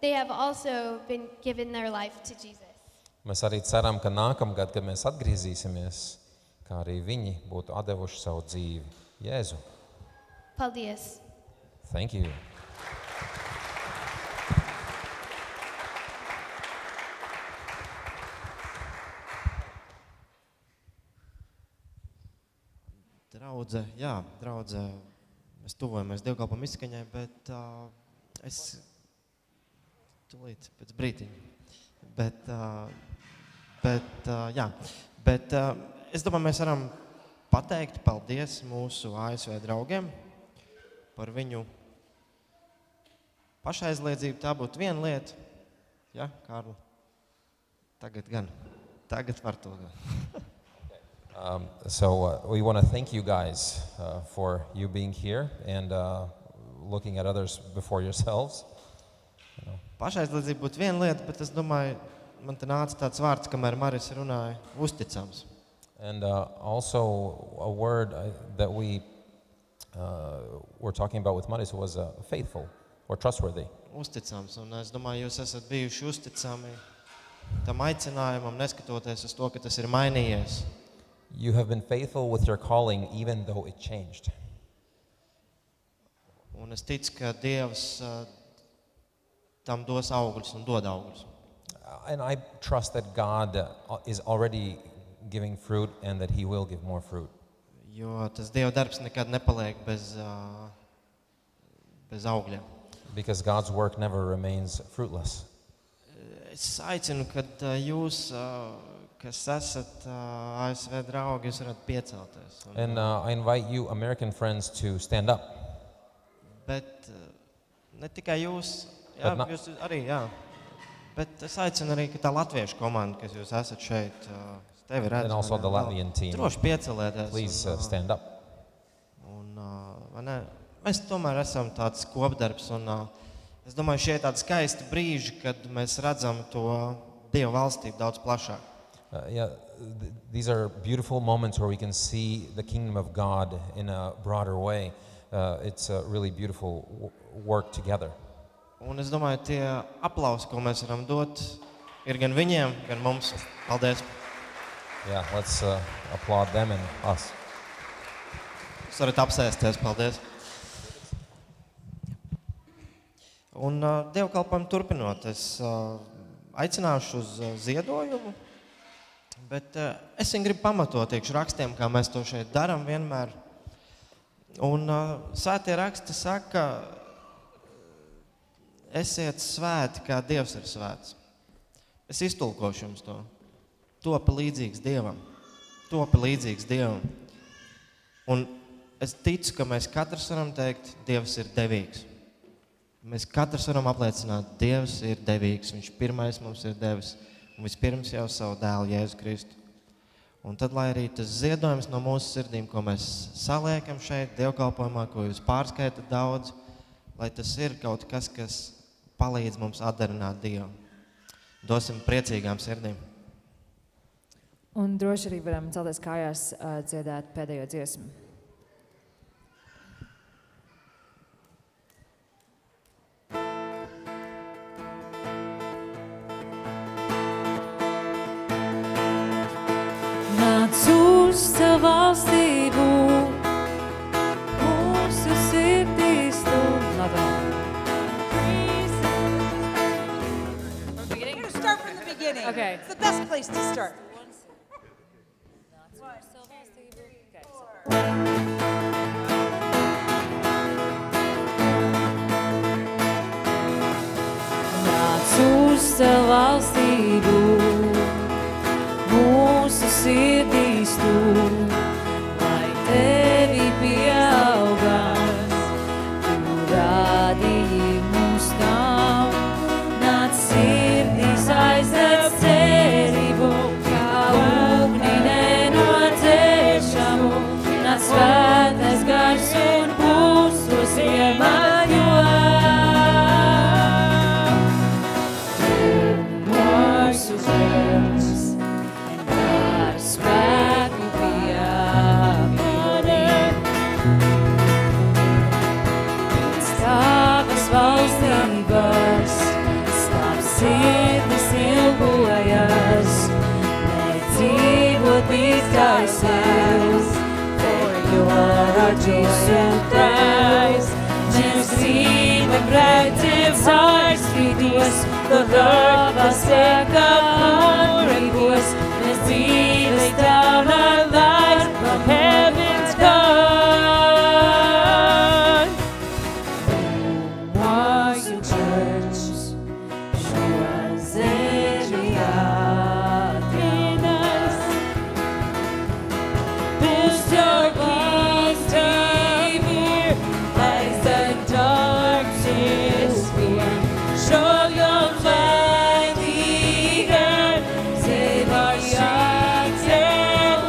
they have also been given their life to Jesus. Mēs arī ceram, ka nākamgad, kad mēs atgriezīsimies, kā arī viņi būtu atdevuši savu dzīvi Jēzu. Paldies. Thank you. Draudze, mēs tuvojamies dievkalpojumu izskaņai, bet es tūlīt pēc brītiņa. Bet es domāju, mēs varam pateikt paldies mūsu ASV draugiem par viņu pašaizliedzību. Tā būtu viena lieta. Ja, Kārli? Tagad var to gan. So we want to thank you guys for you being here and looking at others before yourselves. pašaizliedzība būtu viena lieta, bet es domāju, man te nāca tāds vārds, kamēr Maris runāja, uzticams. And also a word that we were talking about with Maris was faithful or trustworthy. Uzticams, un es domāju, jūs esat bijuši uzticami tam aicinājumam, neskatoties uz to, ka tas ir mainījies. You have been faithful with your calling even though it changed. Un es ticu, ka Dievs tam dos augļus un dod augļus. And I trust that God is already giving fruit and that He will give more fruit. Jo tas Dieva darbs nekad nepaliek bez augļiem. Because God's work never remains fruitless. Es aicinu, kad jūs, kas esat ASV draugi, jūs varat piecelties. And I invite you, American friends, to stand up. Bet ne tikai jūs, jā, jūs arī, jā. Bet es aicinu arī, ka tā latviešu komanda, kas jūs esat šeit, tevi redz. And also the Latvian team. Droši piecelieties. Please stand up. Un, mēs tomēr esam tāds kopdarbs, un es domāju, šie tādi skaisti brīži, kad mēs redzam to Dieva valstību daudz plašāk. These are beautiful moments where we can see the kingdom of God in a broader way. It's a really beautiful work together. Un es domāju, tie aplausi, ko mēs varam dot, ir gan viņiem, gan mums. Paldies. Yeah, let's applaud them and us. Jūs varat apsēsties. Paldies. Un dievkalpojumu turpinot, es aicināšu uz ziedojumu, bet es viņu gribu pamatot iekš rakstiem, kā mēs to šeit daram vienmēr. Un svētie raksti saka, esiet svēti, kā Dievs ir svēts. Es iztulkošu jums to. Topi līdzīgs Dievam. Topi līdzīgs Dievam. Un es ticu, ka mēs katrs varam teikt, Dievs ir devīgs. Mēs katrs varam apliecināt, Dievs ir devīgs. Viņš pirmais mums ir devis. Un vispirms jau savu dēlu Jēzu Kristu. Un tad, lai arī tas ziedojums no mūsu sirdīm, ko mēs saliekam šeit dievkalpojumā, ko jūs pārskaitat daudz, lai tas ir kaut kas, kas palīdz mums atdarināt Dievu. Dosim priecīgām sirdīm. Un droši arī varam celties kājās dziedāt pēdējo dziesmu. Nāc uz Tavu valstību, mūsu sirdīs Tu labāk. Start from the beginning. Okay. It's the best place to start. Nāc uz Tavu valstību, mūsu sirdīs Tu, lai Tevi pieaugas, Tu rādīji mums tam. Nāc sirdīs aizdedz cerību, kā ugni nenodēšamu. Nāc svētais gars un mūsos iemaļo. Mūsu Dievs, ar spēku piemini. Pēc Tavas valstības slāp sirdis ilgojas, lai dzīvot tikai Sev. For your Jesus Christ, mercy and gratitude hearts feedus, the Lord was seka glorious, as deep as down our lives from heaven's God. Was your church, show us every heart in us. Build your peace here, as the darkness fear. Show your mighty hand, save our young and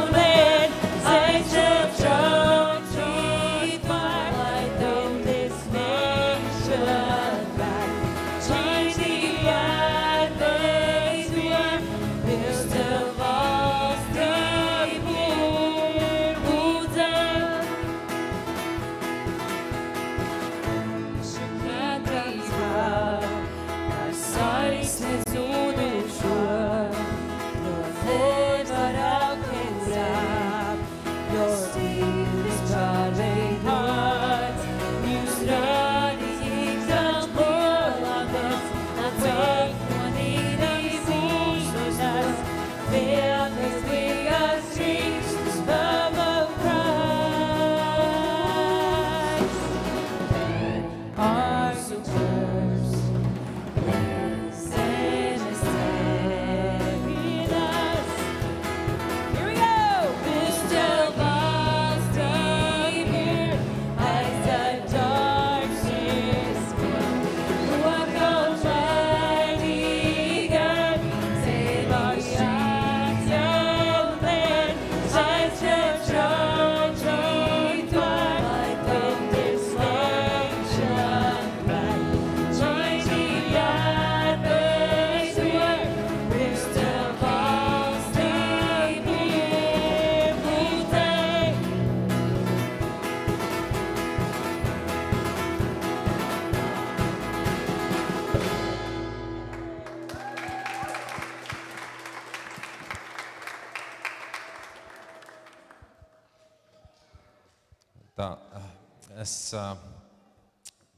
Tā,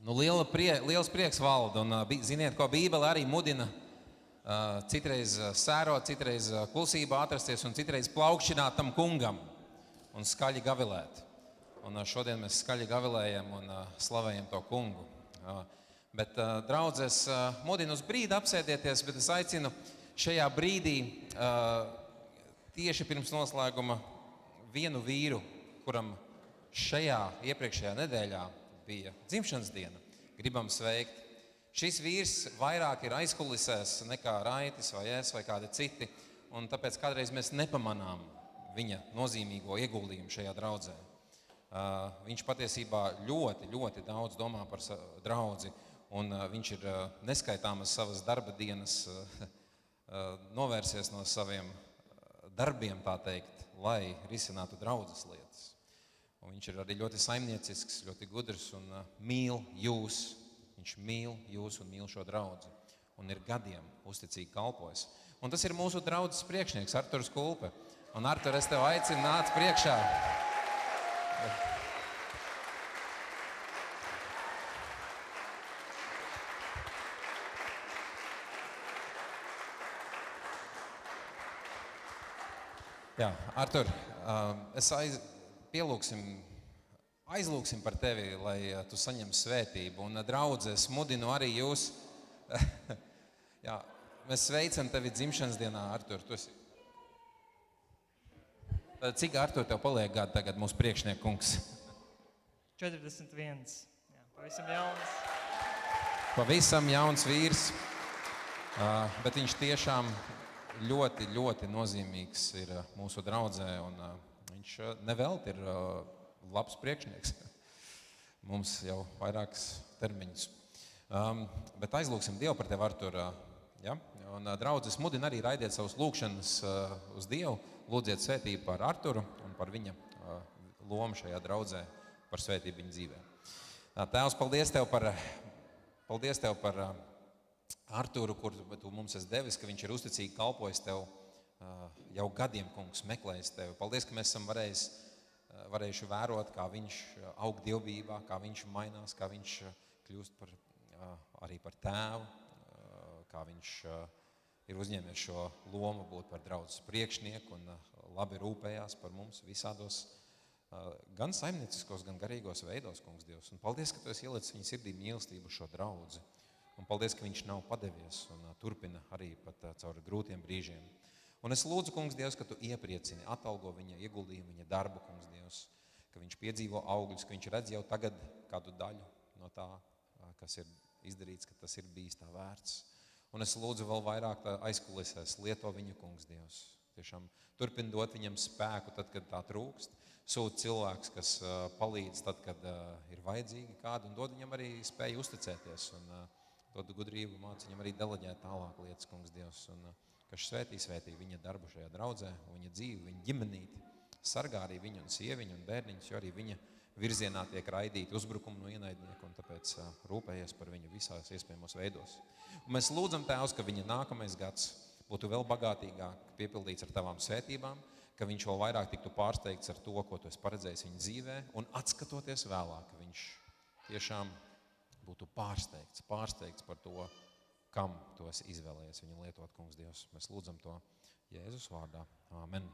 liels prieks valda, un ziniet, ko Bībele arī mudina citreiz sērot, citreiz klusībā atrasties un citreiz plaukšķināt tam kungam un skaļi gavilēt. Un šodien mēs skaļi gavilējam un slavējam to kungu. Bet, draudzes, mudinu uz brīdi apsēdieties, bet es aicinu šajā brīdī tieši pirms noslēguma vienu vīru, kuram šajā iepriekšējā nedēļā bija dzimšanas diena, gribam sveikt. Šis vīrs vairāk ir aizkulisēs nekā Raitis vai es vai kādi citi, un tāpēc kādreiz mēs nepamanām viņa nozīmīgo ieguldījumu šajā draudzē. Viņš patiesībā ļoti, ļoti daudz domā par draudzi, un viņš ir neskaitāmas savas darba dienas novērsies no saviem darbiem, tā teikt, lai risinātu draudzes lietas. Un viņš ir arī ļoti saimniecisks, ļoti gudrs un mīl jūs. Viņš mīl jūs un mīl šo draudzi. Un ir gadiem uzticīgi kalpojis. Un tas ir mūsu draudzes priekšnieks, Arturs Kulpe. Un Artur, es tev aicinu nāc priekšā. Jā, Artur, aizlūksim par tevi, lai tu saņem svētību. Un draudzes mudinu arī jūs. Jā, mēs sveicam tevi dzimšanas dienā, Artur. Cik, Artur, tev paliek gadu tagad mūsu priekšnieku kungs? 41. Jā, pavisam jauns. Pavisam jauns vīrs, bet viņš tiešām ļoti, ļoti nozīmīgs ir mūsu draudzē, un viņš nevelti ir labs priekšnieks. Mums jau vairākas termiņus. Bet aizlūksim Dievu par tevi, Artur. Ja? Un draudzes mudina arī raidiet savus lūkšanas uz Dievu. Lūdziet svētību par Arturu un par viņa lomu šajā draudzē, par svētību viņa dzīvē. Tēvs, paldies tev par Arturu, kur tu mums esi devis, ka viņš ir uzticīgi kalpojis tev jau gadiem, kungs, meklējis tevi. Paldies, ka mēs esam varējuši vērot, kā viņš aug dievbijībā, kā viņš mainās, kā viņš kļūst arī par tēvu, kā viņš ir uzņēmies šo lomu būt par draudzes priekšnieku un labi rūpējās par mums visādos gan saimnieciskos, gan garīgos veidos, kungs Dievs. Un paldies, ka tu esi ielicis viņa sirdī mīlestību šo draudzi. Un paldies, ka viņš nav padevies un turpina arī pat caur grūtiem brīžiem. Un es lūdzu, kungs Dievs, ka tu iepriecini, atalgo viņa ieguldījumu, viņa darbu, kungs Dievs, ka viņš piedzīvo augļus, ka viņš redz jau tagad kādu daļu no tā, kas ir izdarīts, ka tas ir bijis tā vērts. Un es lūdzu vēl vairāk aizkulisēs, lieto viņu, kungs Dievs. Tiešām turpin dot viņam spēku tad, kad tā trūkst. Sūt cilvēks, kas palīdz tad, kad ir vajadzīgi kādi, un dod viņam arī spēju uzticēties un dod gudrību, māc viņam arī deleģēt tālāk lietas, kungs Dievs, un kas svētī viņa darbu šajā draudzē, viņa dzīvi, viņa ģimenīti, sargā arī viņu un sieviņu un bērniņus, jo arī viņa virzienā tiek raidīti uzbrukumi no ienaidnieku, un tāpēc rūpējies par viņu visās iespējamos veidos. Un mēs lūdzam, Tēvs, ka viņa nākamais gads būtu vēl bagātīgāk piepildīts ar tavām svētībām, ka viņš vēl vairāk tiktu pārsteigts ar to, ko tu esi paredzējis viņa dzīvē, un atskatoties vēlāk, ka viņš tiešām būtu pārsteigts par to, kam tu esi izvēlējies viņu lietot, kungs Dievs. Mēs lūdzam to Jēzus vārdā. Āmen.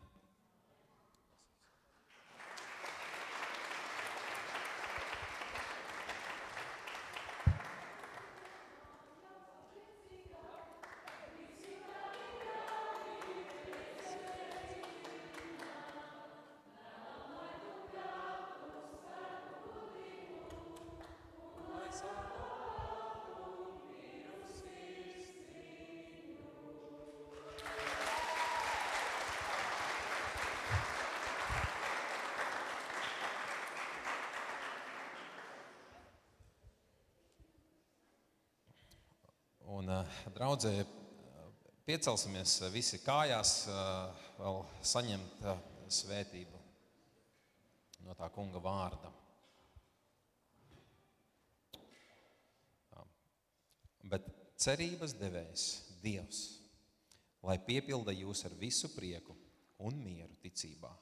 Un, draudzē, piecelsimies visi kājās, vēl saņemt svētību no tā kunga vārda. Bet cerības devējs Dievs, lai piepilda jūs ar visu prieku un mieru ticībā,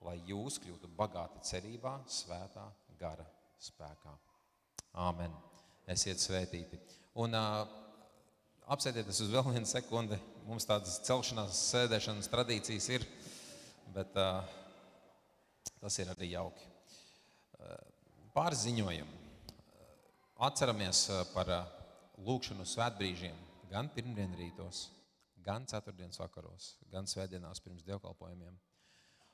lai jūs kļūtu bagāti cerībā, svētā gara spēkā. Āmen. Esiet svētīti. Un apsēdieties uz vēl vienu sekundi. Mums tādas celšanās, sēdēšanas tradīcijas ir, bet tas ir arī jauki. Pāris ziņojumi. Atceramies par lūkšanu svētbrīžiem gan pirmdien rītos, gan ceturtdienas vakaros, gan svētdienās pirms dievkalpojumiem.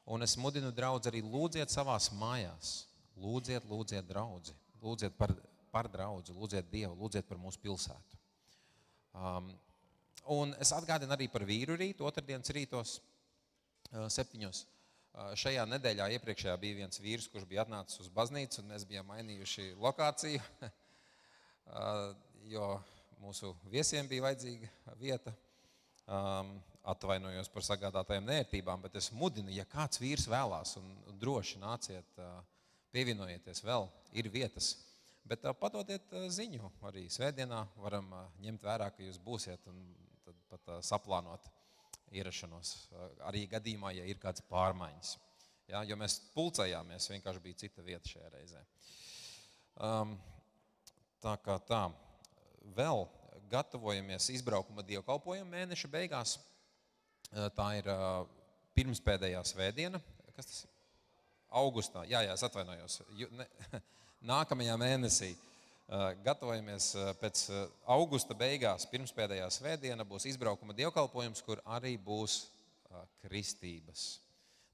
Un es mudinu draudzi arī lūdziet savās mājās. Lūdziet draudzi. Lūdziet par draudzi, lūdziet Dievu, lūdziet par mūsu pilsētu. Un es atgādinu arī par vīru rītu, otrdienas rītos, 7. Šajā nedēļā iepriekšējā bija viens vīrs, kurš bija atnācis uz baznīcu, un mēs bijām mainījuši lokāciju, jo mūsu viesiem bija vajadzīga vieta. Atvainojos par sagādātajām neērtībām, bet es mudinu, ja kāds vīrs vēlās un droši nāciet, pievienojieties vēl, ir vietas. Bet padodiet ziņu arī svētdienā, varam ņemt vērā, ka jūs būsiet un tad pat saplānot ierašanos. Arī gadījumā, ja ir kāds pārmaiņas. Ja, jo mēs pulcējāmies, vienkārši bija cita vieta šajā reizē. Tā kā tā. Vēl gatavojamies izbraukuma dievkalpojumu mēneša beigās. Tā ir pirmspēdējā svētdiena. Kas tas ir? Augustā. Jā, es atvainojos. Nākamajā mēnesī gatavojamies pēc augusta beigās. Pirmspēdējā svētdiena būs izbraukuma dievkalpojums, kur arī būs kristības.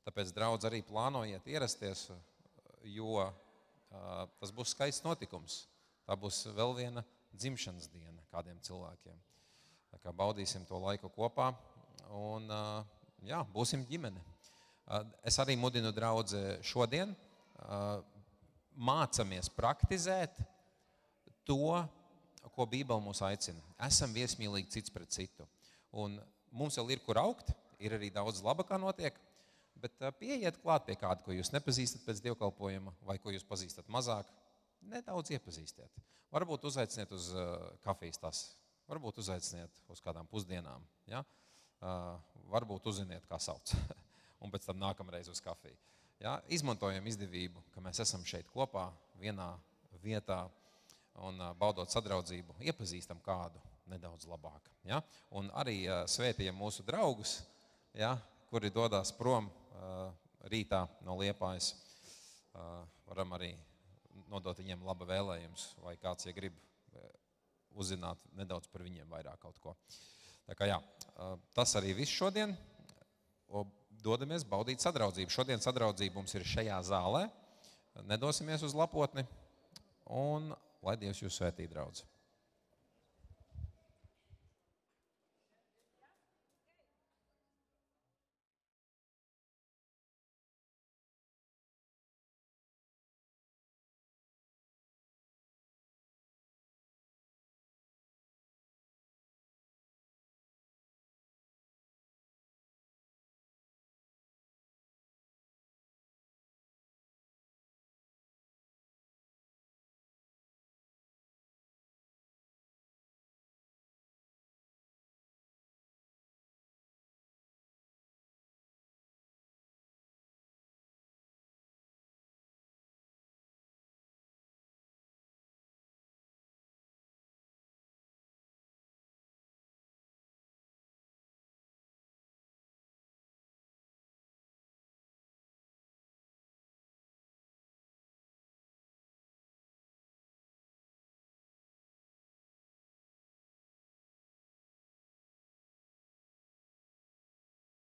Tāpēc, draudz, arī plānojiet ierasties, jo tas būs skaists notikums. Tā būs vēl viena dzimšanas diena kādiem cilvēkiem. Tā kā baudīsim to laiku kopā un jā, būsim ģimene. Es arī mudinu draudzi šodien mācamies praktizēt to, ko Bībele mūs aicina. Esam viesmīlīgi cits pret citu. Un mums vēl ir kur augt, ir arī daudz laba, kā notiek, bet pieiet klāt pie kāda, ko jūs nepazīstat pēc dievkalpojuma, vai ko jūs pazīstat mazāk, nedaudz iepazīstiet. Varbūt uzaiciniet uz kafijas tas, varbūt uzaiciniet uz kādām pusdienām, ja? Varbūt uzziniet, kā sauc, un pēc tam nākamreiz uz kafiju. Ja? Izmantojam izdevību, ka mēs esam šeit kopā, vienā vietā, un baudot sadraudzību, iepazīstam kādu nedaudz labāk. Ja? Un arī svētījam mūsu draugus, ja? Kuri dodās prom rītā no Liepājas. Varam arī nodot viņiem laba vēlējums, vai kāds, ja grib uzzināt nedaudz par viņiem vairāk kaut ko. Tā kā jā, tas arī viss šodien. Dodamies baudīt sadraudzību. Šodien sadraudzība mums ir šajā zālē. Nedosimies uz lapotni. Un lai Dievs jūs svētī, draudz.